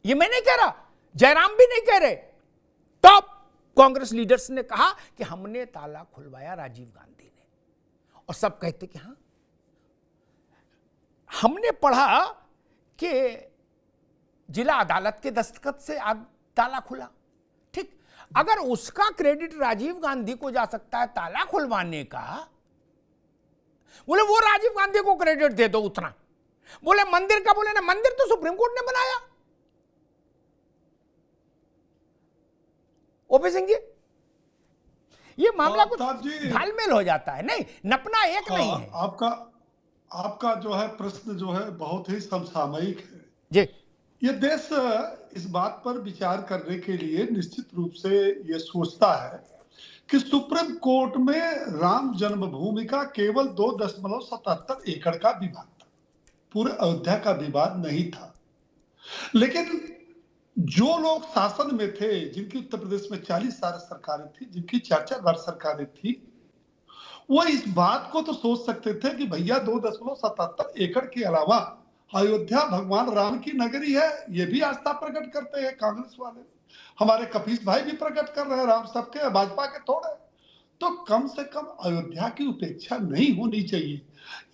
ये मैं नहीं कह रहा, जयराम भी नहीं कह रहे, टॉप कांग्रेस लीडर्स ने कहा कि हमने ताला खुलवाया राजीव गांधी ने, और सब कहते कि हां। हमने पढ़ा कि जिला अदालत के दस्तखत से ताला खुला, ठीक। अगर उसका क्रेडिट राजीव गांधी को जा सकता है ताला खुलवाने का, बोले वो राजीव गांधी को क्रेडिट दे दो उतना। बोले मंदिर का, बोले ना मंदिर तो सुप्रीम कोर्ट ने बनाया। ओपी सिंह जी, ये मामला कुछ घालमेल हो जाता है, नहीं नपना एक नहीं है। आपका जो है प्रश्न जो है बहुत ही समसामयिक है जी। ये देश इस बात पर विचार करने के लिए निश्चित रूप से ये सोचता है कि सुप्रीम कोर्ट में राम जन्मभूमि का केवल 2.77 एकड़ का विवाद था, पूरे अयोध्या का विवाद नहीं था। लेकिन जो लोग शासन में थे, जिनकी उत्तर प्रदेश में 40 साल सरकारें थी, जिनकी 4 बार सरकारें थी, वो इस बात को तो सोच सकते थे कि भैया 2.77 एकड़ के अलावा अयोध्या भगवान राम की नगरी है, ये भी आस्था प्रकट करते हैं कांग्रेस वाले। हमारे कपिल भाई भी प्रकट कर रहे हैं, राम सबके, भाजपा के थोड़े। तो कम से कम अयोध्या की उपेक्षा नहीं होनी चाहिए।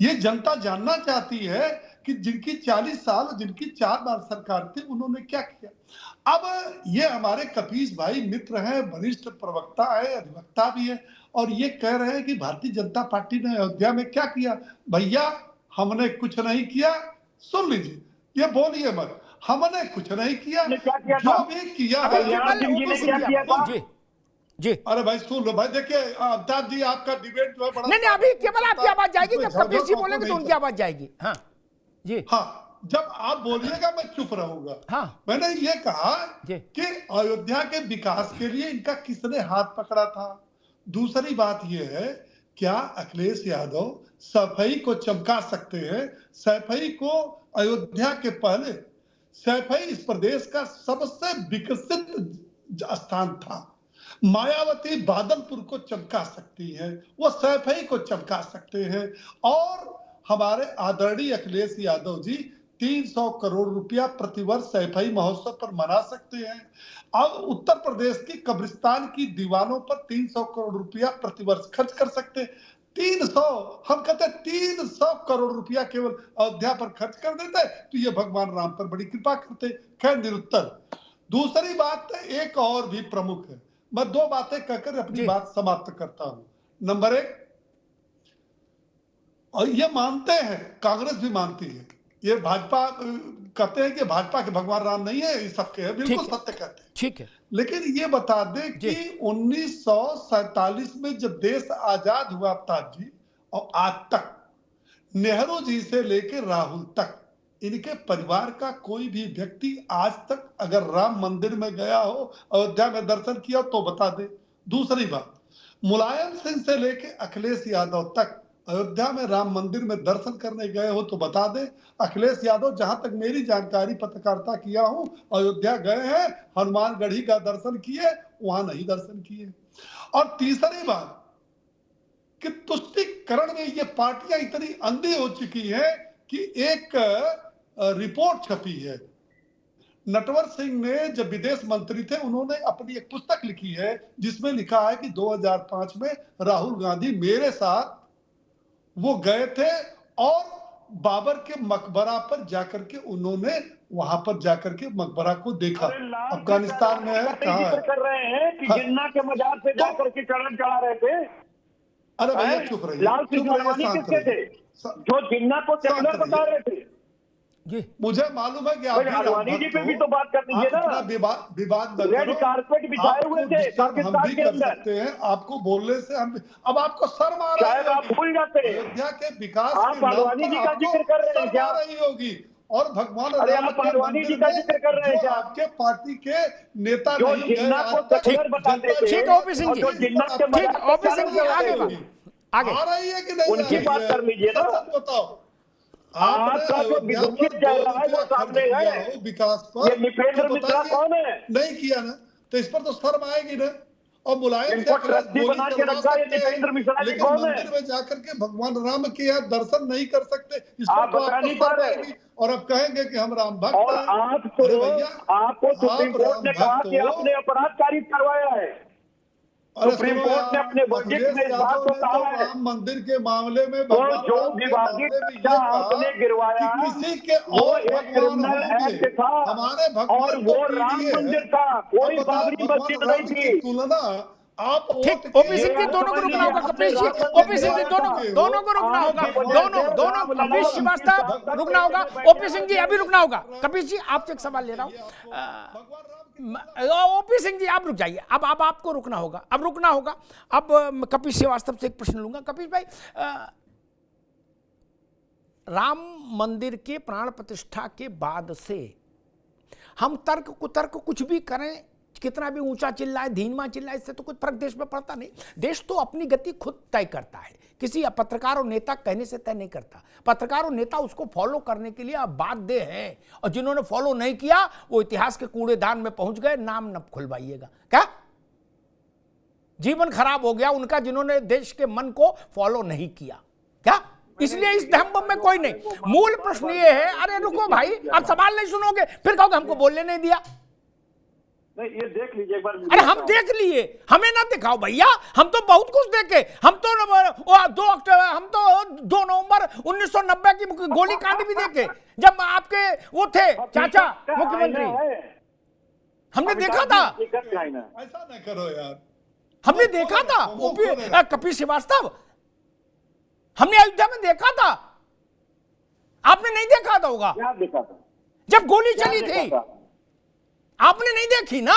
ये जनता जानना चाहती है कि जिनकी 40 साल, जिनकी 4 बार सरकार थी, उन्होंने क्या किया। अब ये हमारे कपीस भाई मित्र हैं, वरिष्ठ प्रवक्ता है, अधिवक्ता भी है, और ये कह रहे हैं कि भारतीय जनता पार्टी ने अयोध्या में क्या किया। भैया हमने कुछ नहीं किया, सुन लीजिए, ये बोलिए मत, हमने कुछ नहीं किया, जो भी किया है जी। अरे भाई सुन लो भाई, देखिए अमिताभ जी आपका डिबेट जो है बड़ा नहीं अभी केवल आपकी आवाज जाएगी, जब कपिल जी बोलेंगे तो उनकी आवाज जाएगी। हाँ जी, हाँ, जब आप बोलिएगा मैं चुप रहूंगा। हाँ, मैंने ये कहा कि अयोध्या के विकास के लिए इनका किसने हाथ पकड़ा था। दूसरी बात ये है, क्या अखिलेश यादव सफाई को चमका सकते हैं? सफाई को अयोध्या के पहले सफाई इस प्रदेश का सबसे विकसित स्थान था। मायावती बादलपुर को चमका सकती है, वो सफाई को चमका सकते हैं, और हमारे आदरणीय अखिलेश यादव जी 300 करोड़ रुपया प्रतिवर्ष सैफई महोत्सव पर मना सकते हैं। अब उत्तर प्रदेश की कब्रिस्तान की दीवारों पर 300 करोड़ रुपया प्रतिवर्ष खर्च कर सकते हैं। 300, हम कहते हैं 300 करोड़ रुपया केवल अयोध्या पर खर्च कर देते तो ये भगवान राम पर बड़ी कृपा करते। खैर निरुत्तर। दूसरी बात एक और भी प्रमुख है, मैं दो बातें कहकर अपनी बात समाप्त करता हूं। नंबर एक, और ये मानते हैं, कांग्रेस भी मानती है, ये भाजपा कहते हैं कि भाजपा के भगवान राम नहीं है, ये सबके है, बिल्कुल सत्य कहते हैं। ठीक है, लेकिन ये बता दें कि 1947 में जब देश आजाद हुआ प्रताप जी, और आज तक नेहरू जी से लेकर राहुल तक इनके परिवार का कोई भी व्यक्ति आज तक अगर राम मंदिर में गया हो, अयोध्या में दर्शन किया तो बता दे। दूसरी बात, मुलायम सिंह से लेकर अखिलेश यादव तक अयोध्या में राम मंदिर में दर्शन करने गए हो तो बता दे। अखिलेश यादव, जहां तक मेरी जानकारी पत्रकारिता किया हूं, अयोध्या गए हैं, हनुमानगढ़ी का दर्शन किए, वहां नहीं दर्शन किए। और तीसरी बात कि तुष्टिकरण में ये पार्टियां इतनी अंधी हो चुकी है कि एक रिपोर्ट छपी है, नटवर सिंह ने जब विदेश मंत्री थे, उन्होंने अपनी एक पुस्तक लिखी है जिसमें लिखा है कि 2005 में राहुल गांधी मेरे साथ वो गए थे और बाबर के मकबरा पर जाकर के उन्होंने वहां पर जाकर के मकबरा को देखा। अफगानिस्तान में है, कहाँ है? कर रहे हैं कि जिन्ना के मजार पे जाकर के चढ़न चढ़ा रहे थे। अरे भैया चुप रहिए, लाल सिंह आडवाणी किसके थे जो जिन्ना को सेकुलर बता रहे थे? मुझे मालूम है कि आप आडवाणी जी पे भी तो बात कर दीजिए ना। विवाद रेड कारपेट बिछाए हुए थे पाकिस्तान के अंदर। आपको बोलने से हम, अब आपको शर्म आ रहा है, आप भूल जाते हैं अयोध्या के विकास, आप आडवाणी जी का जिक्र कर रहे हैं क्या? रही होगी। और भगवान अरे आप आडवाणी जी का जिक्र कर रहे हैं क्या? आपके पार्टी के नेता जो जिन्ना को सेकुलर बताते थे, ठीक ओपी सिंह जी, ठीक ओपी सिंह जी, आगे आ रही है कि नहीं? उनकी बात कर लीजिए ना। बताओ, आपका जो विरोध चल रहा है वो सामने है, विकास पर ये निपेंद्र मिश्रा कौन है? नहीं किया ना, तो इस पर तो शर्म आएगी ना। और मुलायम इनको ट्रस्टी बना के रखा है निपेंद्र मिश्रा जी कौन है? मंदिर में जाकर के भगवान राम के यहाँ दर्शन नहीं कर सकते, इस पर आप बता नहीं पा रहे। और अब कहेंगे कि हम राम भक्त और हैं। आपको सुप्रीम कोर्ट ने कहा कि आपने अपराध कारित करवाया है। सुप्रीम कोर्ट ने अपने वर्डिक्ट में इस बात को कहा है, राम मंदिर के मामले में तो जो विवादित कक्षा आपने गिरवाया किसी के वो एक क्रिमिनल एक्ट था और वो राम मंदिर था, कोई बाबरी मस्जिद नहीं थी। तुलना आप ठीक, ओपी सिंह जी दोनों को रुकना होगा, कपिल जी, ओपी सिंह जी दोनों को रुकना होगा, दोनों कपिल श्रीवास्तव रुकना होगा, ओपी सिंह जी अभी रुकना होगा। कपिल जी आपसे एक सवाल ले रहा हूँ, ओपी सिंह जी आप रुक जाइए, अब आपको रुकना होगा, अब रुकना होगा। अब कपिल श्रीवास्तव से एक प्रश्न लूंगा। कपिल भाई, राम मंदिर के प्राण प्रतिष्ठा के बाद से हम तर्क कुतर्क कुछ भी करें, कितना भी ऊंचा चिल्लाए, धीमा चिल्लाए, इससे तो कुछ फर्क देश में पड़ता नहीं। देश तो अपनी गति खुद तय करता है, किसी पत्रकार और नेता कहने से तय नहीं करता। पत्रकार और नेता उसको फॉलो करने के लिए अब बाध्य हैं, और जिन्होंने फॉलो नहीं किया वो इतिहास के कूड़ेदान में पहुंच गए। नाम न खुलवाइएगा, क्या जीवन खराब हो गया उनका, जिन्होंने देश के मन को फॉलो नहीं किया। क्या इसलिए इस धम्म में कोई नहीं। मूल प्रश्न ये है, अरे रुको भाई, आप सवाल नहीं सुनोगे फिर कहोगे हमको बोलने नहीं दिया। नहीं, ये देख लीजिए एक बार। अरे हम देख लिए, हमें ना दिखाओ भैया, हम तो बहुत कुछ देखे। हम तो 2 नवंबर 1990 की गोली कांड भी देखे, जब आपके वो थे चाचा मुख्यमंत्री, हमने देखा था। ऐसा ना करो यार, हमने देखा था। कपिल श्रीवास्तव, हमने अयोध्या में देखा था, आपने नहीं देखा था होगा। क्या देखा था? जब गोली चली थी, आपने नहीं देखी ना?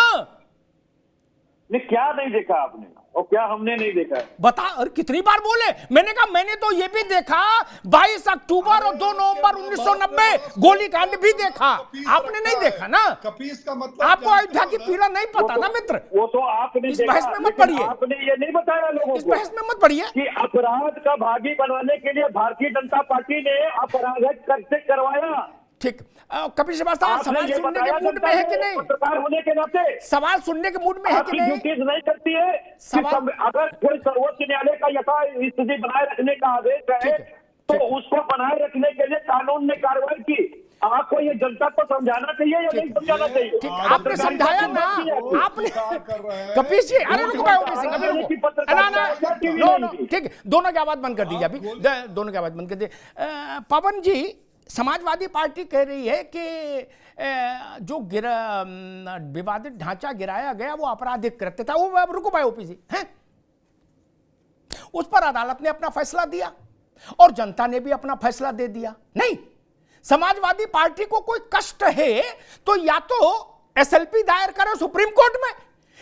नहीं, क्या नहीं देखा आपने और क्या हमने नहीं देखा? बता, और कितनी बार बोले। मैंने कहा मैंने तो ये भी देखा 22 अक्टूबर और 2 नवंबर 1990 गोलीकांड भी देखा। आपने नहीं देखा ना? कपीस का मतलब आपको अयोध्या की पीड़ा नहीं पता ना मित्र। वो तो आपने इस बहस में मत पड़िए, आपने ये नहीं बताया लोगों को, इस बहस में मत पड़िए कि अपराध का भागी बनवाने के लिए भारतीय जनता पार्टी ने अपराध करवाया। ठीक, कपिल श्रीवास्तव सवाल सुनने के मूड में है कि नहीं? पत्रकार होने के नाते सवाल सुनने के मूड में है कि नहीं? ड्यूटीज नहीं करती है। अगर कोई सर्वोच्च न्यायालय का यथा स्थिति बनाए रखने का आदेश है तो उसको बनाए रखने के लिए कानून ने कार्रवाई की। आपको ये जनता को समझाना चाहिए या नहीं समझाना चाहिए? ठीक, आपने समझाया ना, आपने कपीश जी, अरे रुको भाई, ओपी सिंह, अभी रुको, ना, ठीक, दोनों की आवाज बंद कर दीजिए, अभी दोनों की आवाज बंद कर दीजिए। पवन जी, समाजवादी पार्टी कह रही है कि जो विवादित ढांचा गिराया गया वो आपराधिक कृत्य था। वो रुको भाई ओपी जी, हैं, उस पर अदालत ने अपना फैसला दिया और जनता ने भी अपना फैसला दे दिया। नहीं, समाजवादी पार्टी को कोई कष्ट है तो या तो एसएलपी दायर करे सुप्रीम कोर्ट में,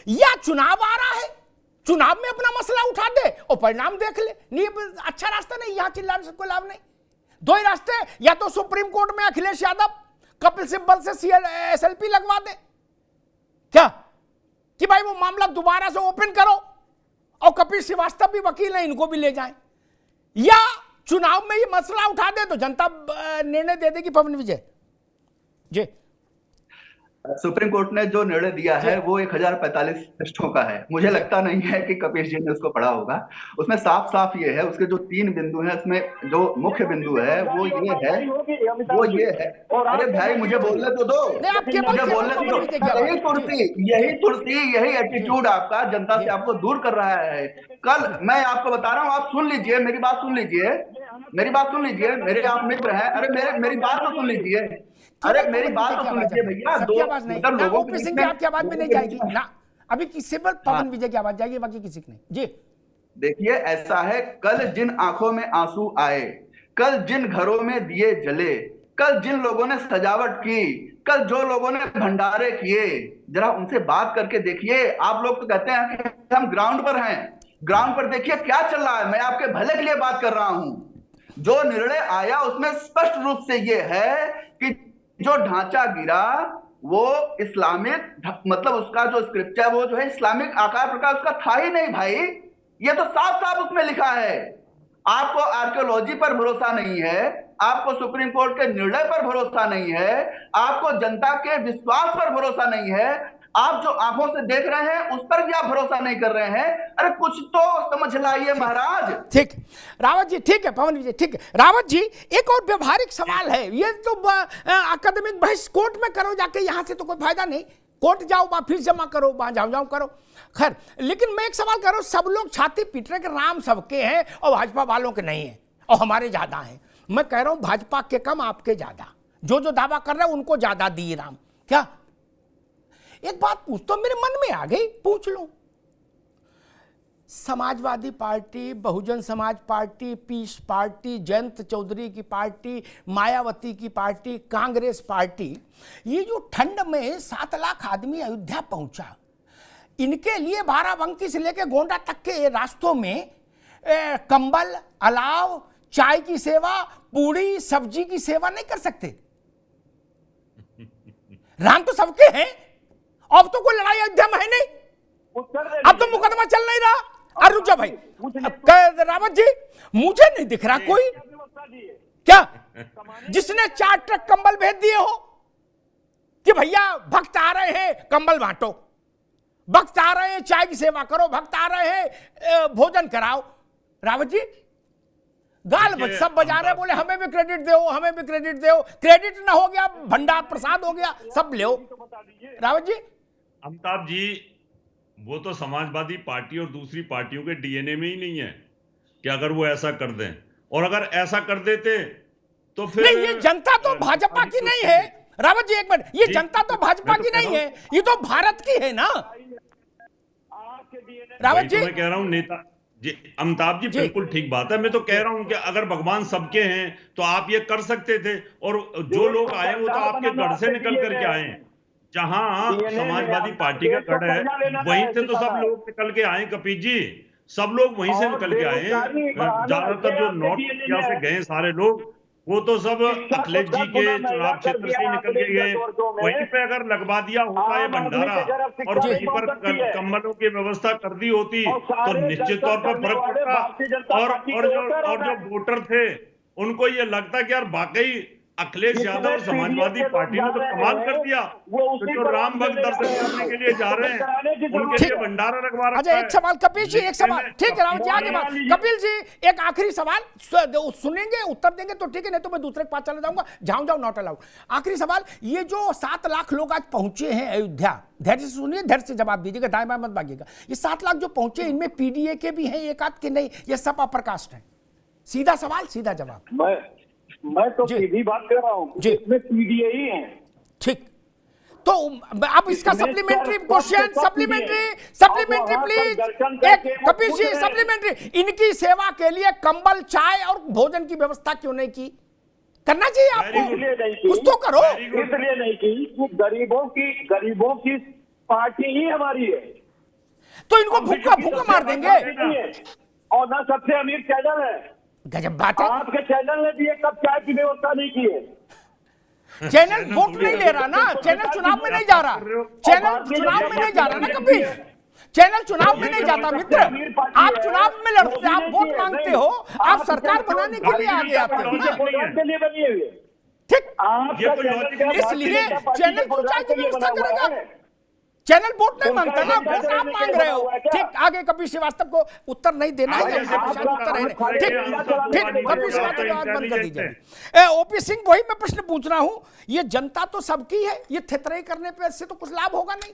या चुनाव आ रहा है, चुनाव में अपना मसला उठा दे और परिणाम देख ले। नहीं, अच्छा रास्ता नहीं, यहां चिल्लाने से कोई लाभ नहीं। दो ही रास्ते, या तो सुप्रीम कोर्ट में अखिलेश यादव कपिल सिब्बल से एसएलपी लगवा दे, क्या कि भाई वो मामला दोबारा से ओपन करो और कपिल श्रीवास्तव भी वकील है, इनको भी ले जाएं, या चुनाव में ये मसला उठा दे तो जनता निर्णय दे देगी। पवन विजय जी, सुप्रीम कोर्ट ने जो निर्णय दिया है वो 1045 पृष्ठों का है। मुझे लगता नहीं है कि कपिल जी ने उसको पढ़ा होगा। उसमें साफ साफ ये है, उसके जो 3 बिंदु हैं, उसमें जो मुख्य बिंदु है वो ये है। अरे भाई मुझे बोलने तो दो, मुझे बोलने तो दो। यही एटीट्यूड आपका जनता से आपको दूर कर रहा है। कल मैं आपको बता रहा हूँ, आप सुन लीजिए, मेरी बात सुन लीजिए, मेरे आप मित्र हैं। अरे मेरी बात तो सुन लीजिए, अरे मेरी बात तो सुन लीजिए भैया। दो लोगों की आपकी आवाज में नहीं जाएगी ना, अभी किसी पर पवन विजय की आवाज जाएगी, बाकी किसी की नहीं जी। देखिए ऐसा है, कल जिन आंखों में आंसू आए, कल जिन घरों में दिए जले, कल जिन लोगों ने सजावट की, कल जो लोगों ने भंडारे किए, जरा उनसे बात करके देखिए। आप लोग तो कहते हैं कि हम ग्राउंड पर हैं, ग्राउंड पर देखिए क्या चल रहा है। मैं आपके भले के लिए बात कर रहा हूं। जो निर्णय आया उसमें स्पष्ट रूप से यह है कि जो ढांचा गिरा वो इस्लामिक, मतलब उसका जो स्क्रिप्ट है वो जो है इस्लामिक आकार प्रकार उसका था ही नहीं भाई। ये तो साफ साफ उसमें लिखा है। आपको आर्कियोलॉजी पर भरोसा नहीं है, आपको सुप्रीम कोर्ट के निर्णय पर भरोसा नहीं है, आपको जनता के विश्वास पर भरोसा नहीं है, आप जो आंखों से देख रहे हैं उस पर भी आप भरोसा नहीं कर रहे हैं। अरे कुछ तो समझ लाइए महाराज। ठीक, रावत जी ठीक है, पवन विजय ठीक है। रावत जी, एक और व्यवहारिक सवाल है, ये तो अकादमिक बहस कोर्ट में करो जाके, यहां से तो कोई फायदा नहीं। कोर्ट जाओ, वहां फीस जमा करो, वहां जाओ करो, खैर। लेकिन मैं एक सवाल करो, सब लोग छाती पीट रहे कि राम सबके हैं और भाजपा वालों के नहीं है और हमारे ज्यादा हैं। मैं कह रहा हूं भाजपा के कम, आपके ज्यादा। जो दावा कर रहे हैं उनको ज्यादा दिए राम। क्या एक बात पूछ तो मेरे मन में आ गई, पूछ लो। Samajwadi party, Bahujan Samaj party, peace party, Jayant Chaudhary की पार्टी, मायावती की पार्टी, कांग्रेस पार्टी, ये जो ठंड में 7 लाख आदमी अयोध्या पहुंचा, इनके लिए बाराबंकी से लेकर गोंडा तक के रास्तों में कंबल, अलाव, चाय की सेवा, पूड़ी सब्जी की सेवा नहीं कर सकते? राम तो सबके हैं। अब तो कोई लड़ाई अयोध्या में है नहीं, अब तो मुकदमा चल नहीं रहा। अरे रुक जाओ भाई, रावत जी, मुझे नहीं दिख रहा कोई क्या जिसने 4 ट्रक कंबल भेज दिए हो कि भैया भक्त आ रहे हैं कंबल बांटो, भक्त आ रहे हैं चाय की सेवा करो, भक्त आ रहे हैं भोजन कराओ। रावत जी गाल सब बजा रहे, बोले हमें भी क्रेडिट दो, हमें भी क्रेडिट दो। क्रेडिट ना हो गया, भंडार प्रसाद हो गया, सब लो। रावत जी, अमिताभ जी, वो तो समाजवादी पार्टी और दूसरी पार्टियों के डीएनए में ही नहीं है कि अगर वो ऐसा कर दें, और अगर ऐसा कर देते तो फिर नहीं, ये जनता तो भाजपा की नहीं है। रावत जी एक मिनट, ये जनता तो भाजपा की नहीं है, ये तो भारत की है ना। रावत जी, मैं कह रहा हूं नेता जी, अमिताभ जी बिल्कुल ठीक बात है। मैं तो कह रहा हूं कि अगर भगवान सबके हैं तो आप ये कर सकते थे, और जो लोग आए वो तो आपके गढ़ से निकल करके आए। जहां समाजवादी पार्टी का गढ़ है वहीं से तो सब लोग निकल के आए। कपिल जी, सब लोग वहीं से निकल के आए। ज्यादातर जो नॉर्थ इंडिया से गए सारे लोग, वो तो सब अखिलेश जी के चुनाव क्षेत्र से निकल के गए। वहीं पे अगर लगवा दिया होता है भंडारा और वहीं पर कंबलों की व्यवस्था कर दी होती तो निश्चित तौर पर फर्क पड़ता। और जो वोटर थे उनको ये लगता कि यार वाकई अखिलेश यादव और समाजवादी पार्टी ने तो कमाल कर दिया। तो राम भक्त दर्शन करने के लिए जा रहे हैं, उनके लिए भंडारा रखवा रखा अच्छा, है। एक सवाल कपिल जी, एक सवाल, ठीक है रावत जी आगे बात। कपिल जी एक आखिरी सवाल सुनेंगे, उत्तर देंगे तो ठीक है, नहीं तो मैं दूसरे के पास चले जाऊंगा। जाऊं नॉट अलाउड। आखिरी सवाल, ये जो 7 लाख लोग आज पहुंचे हैं अयोध्या, धैर्य से सुनिए, धैर्य से जवाब दीजिएगा, दाएं बाएं मत भागिएगा। ये 7 लाख जो पहुंचे, इनमें पीडीए के भी हैं एक आध के नहीं, ये सब अप्रकास्ट है? सीधा सवाल सीधा जवाब। मैं तो सीधी बात कर रहा हूँ, इसमें पीडीए ही है। ठीक, तो अब इसका सप्लीमेंट्री क्वेश्चन, सप्लीमेंट्री प्लीज, एक कपिल जी सप्लीमेंट्री, इनकी सेवा के लिए कंबल, चाय और भोजन की व्यवस्था क्यों नहीं की? करना चाहिए आपको, कुछ तो करो। इसलिए नहीं की, गरीबों की पार्टी ही हमारी है, तो इनको भूखा मार देंगे। और ना सबसे अमीर चैनल है, गजब बात है। आपके चैनल ने भी ये कब चाय की व्यवस्था नहीं की है। चैनल वोट नहीं ले रहा ना, चैनल चुनाव में नहीं जा रहा, चैनल चुनाव में नहीं जा रहा ना कभी, चैनल चुनाव में नहीं जाता मित्र। आप चुनाव में लड़ते, आप वोट मांगते हो, आप सरकार बनाने के लिए आगे आते हो ना, ठीक। इसलिए चैनल को चाय की व्यवस्था करेगा, चैनल वोट नहीं मांगता ना, वोट आप मांग रहे हो, ठीक। आगे कपिल श्रीवास्तव को उत्तर नहीं देना है, उत्तर है, ठीक। कपिल श्रीवास्तव की बात बंद कर दीजिए। ओपी सिंह, वही मैं प्रश्न पूछ रहा हूं, ये जनता तो सबकी है, ये थेतरई करने पे से तो कुछ लाभ होगा नहीं।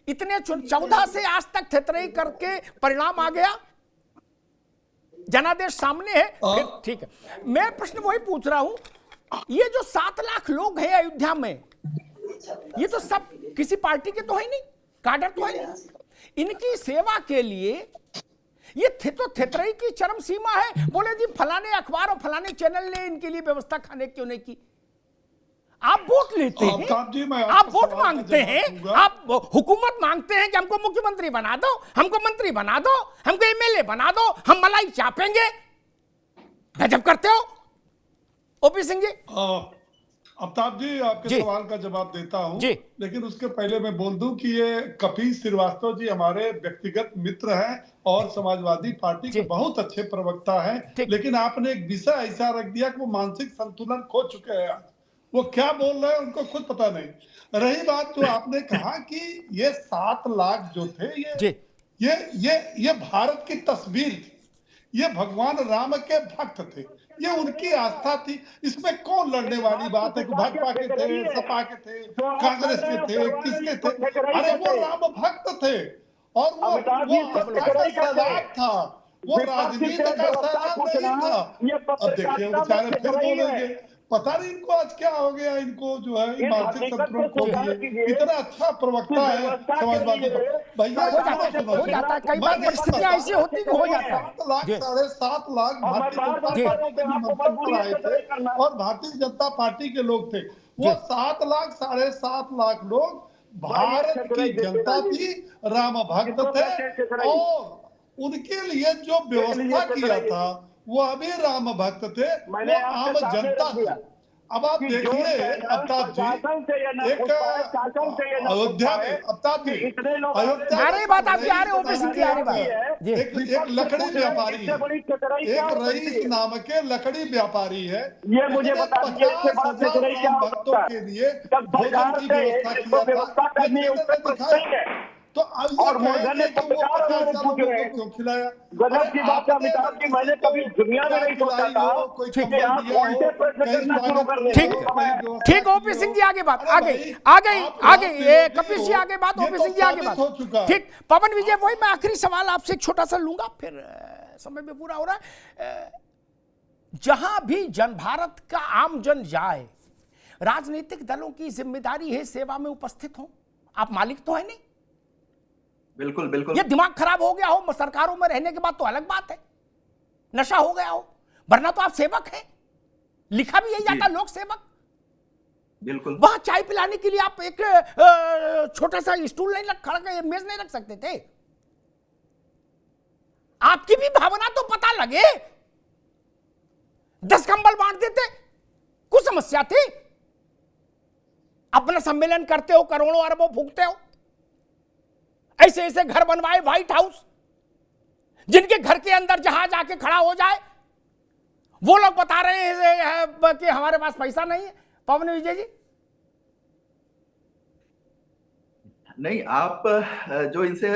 इतने 14 से आज तक थेतरई करके परिणाम आ गया, जनादेश सामने है, फिर ठीक है। मैं प्रश्न वही पूछ रहा हूं, ये जो 7 लाख लोग हैं अयोध्या में, ये तो सब किसी पार्टी के तो है नहीं, काडर तो है नहीं। इनकी सेवा के लिए ये तो थेतरई की चरम सीमा है। बोले जी फलाने अखबार और फलाने चैनल ने इनके लिए व्यवस्था खाने क्यों नहीं की? आप वोट लेते हैं, आप वोट मांगते हैं, आप हुकूमत मांगते हैं कि हमको मुख्यमंत्री बना दो, हमको मंत्री बना दो, हमको एमएलए बना दो, हम मलाई चापेंगे। गजब करते हो ओपी सिंह जी। अमिताभ जी, आपके सवाल का जवाब देता हूं, लेकिन उसके पहले मैं बोल दूं कि ये कपिल श्रीवास्तव जी हमारे व्यक्तिगत मित्र हैं और समाजवादी पार्टी के बहुत अच्छे प्रवक्ता हैं, लेकिन आपने एक विषय ऐसा रख दिया कि वो मानसिक संतुलन खो चुके हैं। वो क्या बोल रहे हैं उनको खुद पता नहीं। रही बात जो आपने कहा कि ये 7 लाख जो थे, ये भारत की तस्वीर थी, ये भगवान राम के भक्त थे, ये उनकी आस्था थी। इसमें कौन लड़ने वाली बात है कि भाजपा के थे, सपा के थे, कांग्रेस के थे, किसके थे? अरे वो राम भक्त थे और वो आस्था का सैलाब था, वो राजनीति का सैलाब नहीं था। अब देखिए बेचारे फिर बोलेंगे, पता नहीं इनको आज क्या हो गया, इनको जो है मानसिक संतुलन खो दिए। इतना अच्छा प्रवक्ता है समाजवादी भैया, हो जाता है कई बार, परिस्थितियां ऐसी होती हो जाता है। 7.5 लाख भारतीय जनता पार्टी के निमंत्रण आए थे और भारतीय जनता पार्टी के लोग थे। वो 7 लाख 7.5 लाख लोग भारत की जनता थी, राम भक्त थे और उनके लिए जो व्यवस्था किया था वो अभी राम भक्त थे, वो आम जनता थी। अब आप देखिए अमिताभ जी, एक अयोध्या में अमिताभ जी, एक लकड़ी व्यापारी है, एक रईस नाम के लकड़ी व्यापारी है, ये मुझे बता दीजिए 50,000 भक्तों के लिए भोजन की व्यवस्था किया था। तो अब और मोहल्ले को क्यों खिलाया? गजब की बात है अमिताभ जी, मैंने कभी दुनिया में नहीं सोचा था कि आप उल्टे प्रश्न करना शुरू कर देंगे। ठीक ओपी सिंह जी आगे बात, आगे ये कपिल जी आगे बात, ओपी सिंह जी आगे बात, ठीक। पवन विजय, वही मैं आखिरी सवाल आपसे एक छोटा सा लूंगा, फिर समय भी पूरा हो रहा है। जहां भी भारत का आम जन जाए, राजनीतिक दलों की जिम्मेदारी है सेवा में उपस्थित हो। आप मालिक तो है नहीं, बिल्कुल बिल्कुल। ये दिमाग खराब हो गया हो सरकारों में रहने के बाद तो अलग बात है, नशा हो गया हो, वरना तो आप सेवक हैं, लिखा भी यही जाता लोक सेवक। बिल्कुल। वहां चाय पिलाने के लिए आप एक छोटा सा स्टूल नहीं खड़ा कर, मेज नहीं रख सकते थे? आपकी भी भावना तो पता लगे, 10 कंबल बांट देते, कुछ समस्या थी? अपना सम्मेलन करते हो, करोड़ों अरबों फूकते हो, ऐसे ऐसे घर बनवाए व्हाइट हाउस, जिनके घर के अंदर जहाज आके खड़ा हो जाए। वो लोग बता रहे हैं कि हमारे पास पैसा नहीं है, पवन विजय जी। नहीं, आप जो इनसे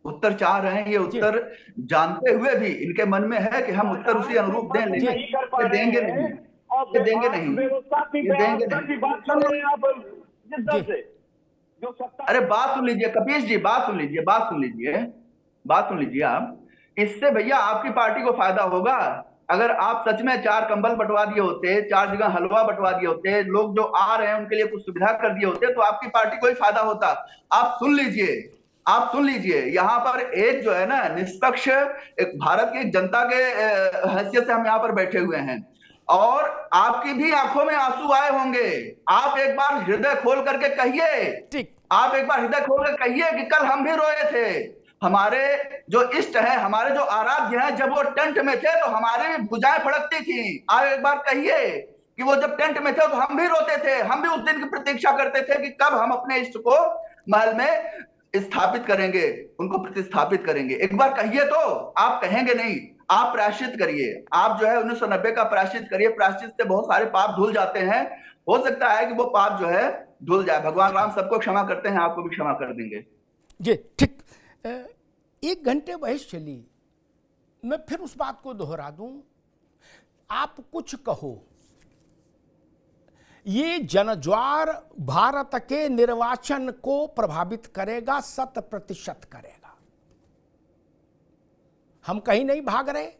उत्तर चाह रहे हैं, ये उत्तर जानते हुए भी इनके मन में है कि हम उत्तर उसी अनुरूप दें, लेकिन ये देंगे नहीं, ये देंगे नहीं, ये देंगे नहीं। अरे बात सुन लीजिए कपीश जी, बात सुन लीजिए, बात सुन लीजिए, बात सुन लीजिए आप। इससे भैया आपकी पार्टी को फायदा होगा। अगर आप सच में 4 कंबल बंटवा दिए होते, 4 जगह हलवा बंटवा दिए होते, लोग जो आ रहे हैं उनके लिए कुछ सुविधा कर दिए होते, तो आपकी पार्टी को ही फायदा होता। आप सुन लीजिए, आप सुन लीजिए, यहाँ पर एक जो है ना निष्पक्ष एक भारत की जनता के हैसियत से हम यहाँ पर बैठे हुए हैं, और आपकी भी आंखों में आंसू आए होंगे। आप एक बार हृदय खोल करके कहिए, आप एक बार हृदय खोल कर कहिए कि कल हम भी रोए थे। हमारे जो इष्ट है, हमारे जो आराध्य हैं, जब वो टेंट में थे तो हमारी भी भुजाएं फड़कती थी। आप एक बार कहिए कि वो जब टेंट में थे तो हम भी रोते थे, हम भी उस दिन की प्रतीक्षा करते थे कि कब हम अपने इष्ट को महल में स्थापित करेंगे, उनको प्रतिस्थापित करेंगे। एक बार कहिए तो। आप कहेंगे नहीं, आप प्रायश्चित करिए। आप जो है 1990 का प्रायश्चित करिए। प्रायश्चित से बहुत सारे पाप धुल जाते हैं। हो सकता है कि वो पाप जो है धुल जाए। भगवान राम सबको क्षमा करते हैं, आपको भी क्षमा कर देंगे। जी ठीक। 1 घंटे बहस चली, मैं फिर उस बात को दोहरा दूं। आप कुछ कहो, ये जनज्वार भारत के निर्वाचन को प्रभावित करेगा, 100% करेगा। हम कहीं नहीं भाग रहे।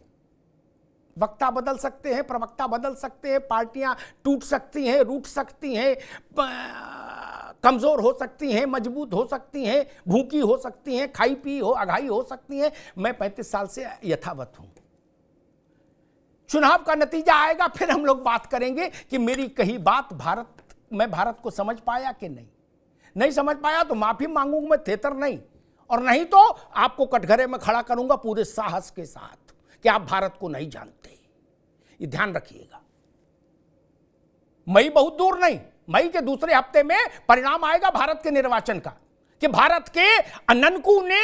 वक्ता बदल सकते हैं, प्रवक्ता बदल सकते हैं, पार्टियां टूट सकती हैं, रूठ सकती हैं, कमजोर हो सकती हैं, मजबूत हो सकती हैं, भूखी हो सकती हैं, खाई पी हो अघाई हो सकती हैं। मैं 35 साल से यथावत हूं। चुनाव का नतीजा आएगा, फिर हम लोग बात करेंगे कि मेरी कही बात मैं भारत को समझ पाया कि नहीं समझ पाया तो माफी मांगूंगा मैं, थेतर नहीं, और नहीं तो आपको कटघरे में खड़ा करूंगा पूरे साहस के साथ कि आप भारत को नहीं जानते। ये ध्यान रखिएगा। मई बहुत दूर नहीं, मई के दूसरे हफ्ते में परिणाम आएगा भारत के निर्वाचन का, कि भारत के अननको ने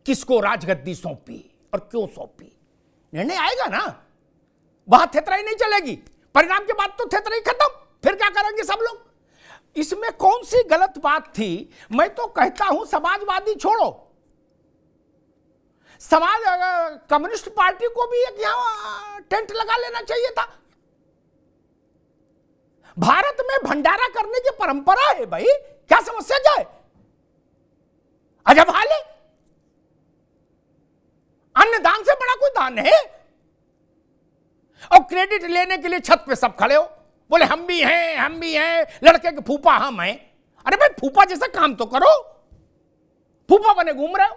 किसको राजगद्दी सौंपी और क्यों सौंपी। निर्णय आएगा ना, वहां थेतराई नहीं चलेगी। परिणाम के बाद तो थेतराई खत्म, फिर क्या करेंगे सब लोग। इसमें कौन सी गलत बात थी। मैं तो कहता हूं समाजवादी छोड़ो, कम्युनिस्ट पार्टी को भी एक यहां टेंट लगा लेना चाहिए था। भारत में भंडारा करने की परंपरा है भाई, क्या समस्या क्या है। अजब हाल है। अन्नदान से बड़ा कोई दान है। और क्रेडिट लेने के लिए छत पे सब खड़े हो, बोले हम भी हैं, लड़के के फूफा हम हैं। अरे भाई फूफा जैसा काम तो करो, फूफा बने घूम रहे हो।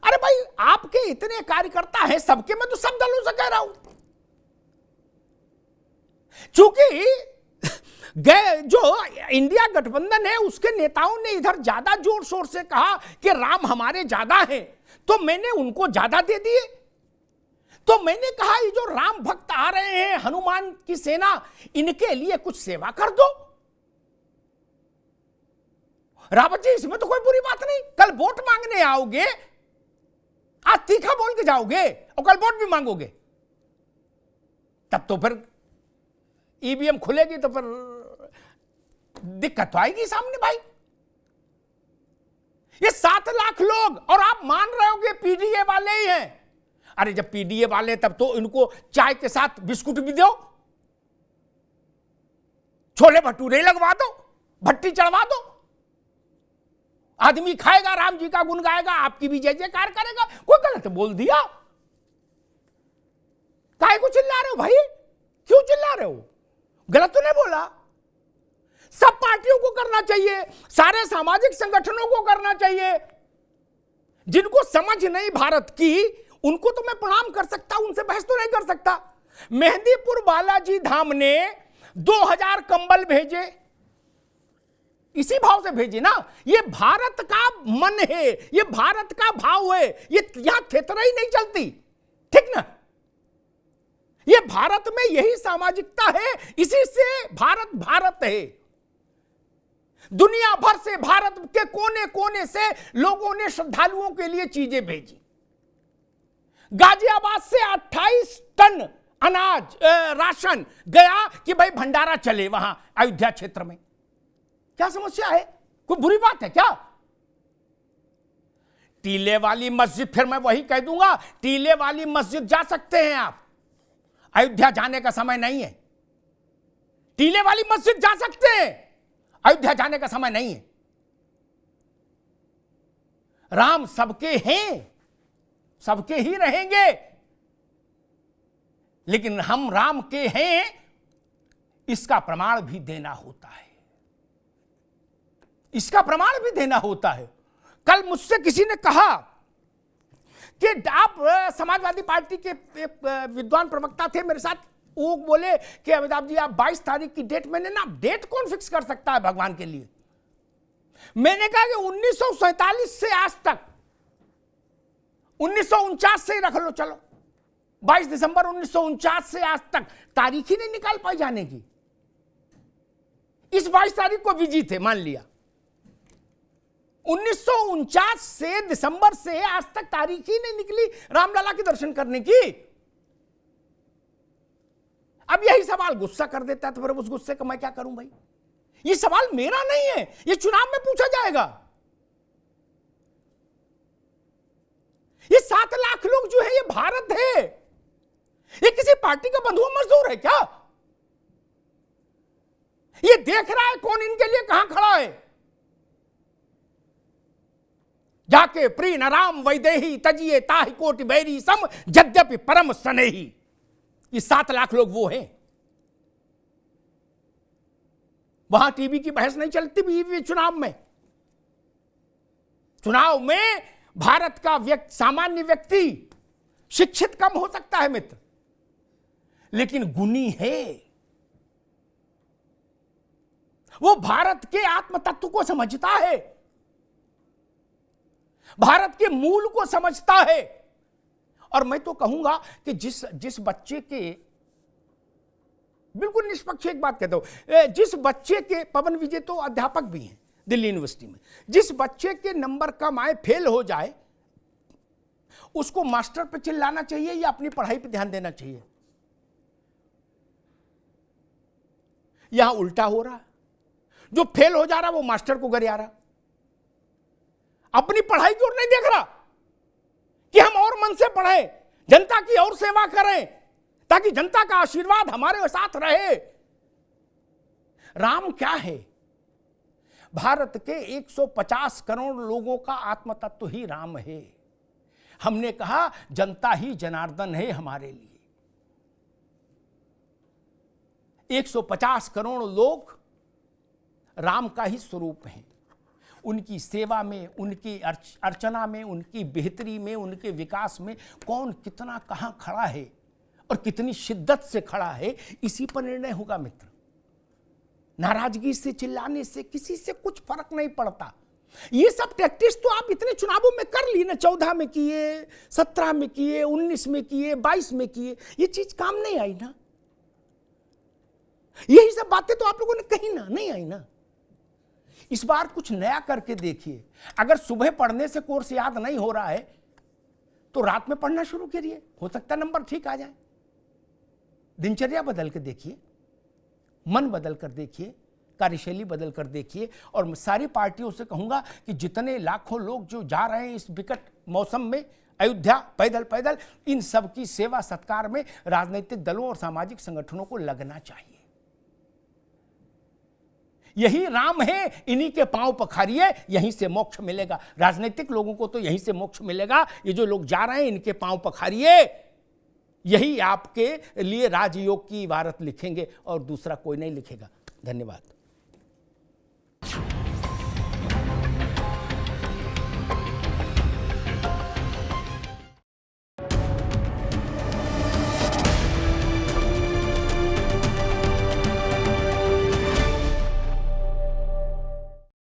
अरे भाई आपके इतने कार्यकर्ता हैं सबके, मैं तो सब दलों से कह रहा हूं। चूंकि जो इंडिया गठबंधन है उसके नेताओं ने इधर ज्यादा जोर शोर से कहा कि राम हमारे ज्यादा हैं, तो मैंने उनको ज्यादा दे दिए। तो मैंने कहा ये जो राम भक्त आ रहे हैं, हनुमान की सेना, इनके लिए कुछ सेवा कर दो। रावत जी इसमें तो कोई बुरी बात नहीं। कल वोट मांगने आओगे, आज तीखा बोल के जाओगे और कल वोट भी मांगोगे, तब तो फिर ईवीएम खुलेगी तो फिर दिक्कत तो आएगी सामने भाई। ये 7 लाख लोग, और आप मान रहे हो कि पीडीए वाले ही हैं। अरे जब पीडीए वाले तब तो इनको चाय के साथ बिस्कुट भी दो, छोले भटूरे लगवा दो, भट्टी चढ़वा दो। आदमी खाएगा, राम जी का गुण गाएगा, आपकी भी जय जयकार करेगा। कोई गलत बोल दिया, काहे को चिल्ला रहे हो भाई, क्यों चिल्ला रहे हो। गलत तो नहीं बोला। सब पार्टियों को करना चाहिए, सारे सामाजिक संगठनों को करना चाहिए। जिनको समझ नहीं भारत की, उनको तो मैं प्रणाम कर सकता हूं, उनसे बहस तो नहीं कर सकता। मेहंदीपुर बालाजी धाम ने 2000 कंबल भेजे, इसी भाव से भेजे ना। ये भारत का मन है, ये भारत का भाव है, ये यहां थेतराई नहीं चलती, ठीक ना। ये भारत में यही सामाजिकता है, इसी से भारत भारत है। दुनिया भर से, भारत के कोने कोने से लोगों ने श्रद्धालुओं के लिए चीजें भेजी। गाजियाबाद से 28 टन अनाज, राशन गया कि भाई भंडारा चले वहां अयोध्या क्षेत्र में। क्या समस्या है? कोई बुरी बात है क्या? टीले वाली मस्जिद, फिर मैं वही कह दूंगा, टीले वाली मस्जिद जा सकते हैं आप, अयोध्या जाने का समय नहीं है। टीले वाली मस्जिद जा सकते हैं, अयोध्या जाने का समय नहीं है। राम सबके हैं, सबके ही रहेंगे, लेकिन हम राम के हैं इसका प्रमाण भी देना होता है, इसका प्रमाण भी देना होता है। कल मुझसे किसी ने कहा कि आप समाजवादी पार्टी के विद्वान प्रवक्ता थे मेरे साथ, वो बोले कि अमिताभ जी आप 22 तारीख की डेट, मैंने ना डेट कौन फिक्स कर सकता है भगवान के लिए। मैंने कहा कि 1947 से आज तक, 1949 से ही रख लो, चलो 22 दिसंबर 1949 से आज तक तारीख ही नहीं निकाल पाई जाने की। इस 22 तारीख को बिजी थे, मान लिया 1949 से दिसंबर से आज तक तारीख ही नहीं निकली रामलला के दर्शन करने की। अब यही सवाल गुस्सा कर देता है, तो फिर उस गुस्से का मैं क्या करूं भाई? ये सवाल मेरा नहीं है, ये चुनाव में पूछा जाएगा। ये 7 लाख लोग जो है, ये भारत है, ये किसी पार्टी का बंधुआ मजदूर है क्या? ये देख रहा है कौन इनके लिए कहां खड़ा है। जाके प्री न राम वैदेही तजिए ताहि कोटि बैरी सम यद्यपि परम सनेही। ये 7 लाख लोग वो हैं। वहां टीवी की बहस नहीं चलती भी चुनाव में। चुनाव में भारत का सामान्य व्यक्ति शिक्षित कम हो सकता है मित्र, लेकिन गुणी है। वो भारत के आत्म तत्व को समझता है, भारत के मूल को समझता है। और मैं तो कहूंगा कि जिस बच्चे के, बिल्कुल निष्पक्ष एक बात कहता हूं, जिस बच्चे के, पवन विजय तो अध्यापक भी हैं दिल्ली यूनिवर्सिटी में, जिस बच्चे के नंबर कम आए, फेल हो जाए, उसको मास्टर पे चिल्लाना चाहिए या अपनी पढ़ाई पे ध्यान देना चाहिए? यहां उल्टा हो रहा, जो फेल हो जा रहा वो मास्टर को गरिया रहा, अपनी पढ़ाई की ओर नहीं देख रहा कि हम और मन से पढ़ें, जनता की और सेवा करें, ताकि जनता का आशीर्वाद हमारे साथ रहे। राम क्या है? भारत के 150 करोड़ लोगों का आत्म तत्व ही राम है। हमने कहा जनता ही जनार्दन है हमारे लिए। 150 करोड़ लोग राम का ही स्वरूप हैं। उनकी सेवा में, उनकी अर्चना में, उनकी बेहतरी में, उनके विकास में कौन कितना कहां खड़ा है और कितनी शिद्दत से खड़ा है, इसी पर निर्णय होगा मित्र। नाराजगी से, चिल्लाने से किसी से कुछ फर्क नहीं पड़ता। ये सब प्रैक्टिस तो आप इतने चुनावों में कर ली ना, 14 में किए, 17 में किए, 19 में किए, 22 में किए, ये चीज काम नहीं आई ना। यही सब बातें तो आप लोगों ने कही ना, नहीं आई ना। इस बार कुछ नया करके देखिए। अगर सुबह पढ़ने से कोर्स याद नहीं हो रहा है तो रात में पढ़ना शुरू करिए, हो सकता है नंबर ठीक आ जाए। दिनचर्या बदल के देखिए, मन बदल कर देखिए, कार्यशैली बदल कर देखिए। और मैं सारी पार्टियों से कहूंगा कि जितने लाखों लोग जो जा रहे हैं इस विकट मौसम में अयोध्या पैदल पैदल, इन सब की सेवा सत्कार में राजनीतिक दलों और सामाजिक संगठनों को लगना चाहिए। यही राम है, इन्हीं के पांव पखारिए, यहीं से मोक्ष मिलेगा। राजनीतिक लोगों को तो यहीं से मोक्ष मिलेगा। ये जो लोग जा रहे हैं इनके पांव पखारिए, यही आपके लिए राजयोग की इबारत लिखेंगे और दूसरा कोई नहीं लिखेगा। धन्यवाद।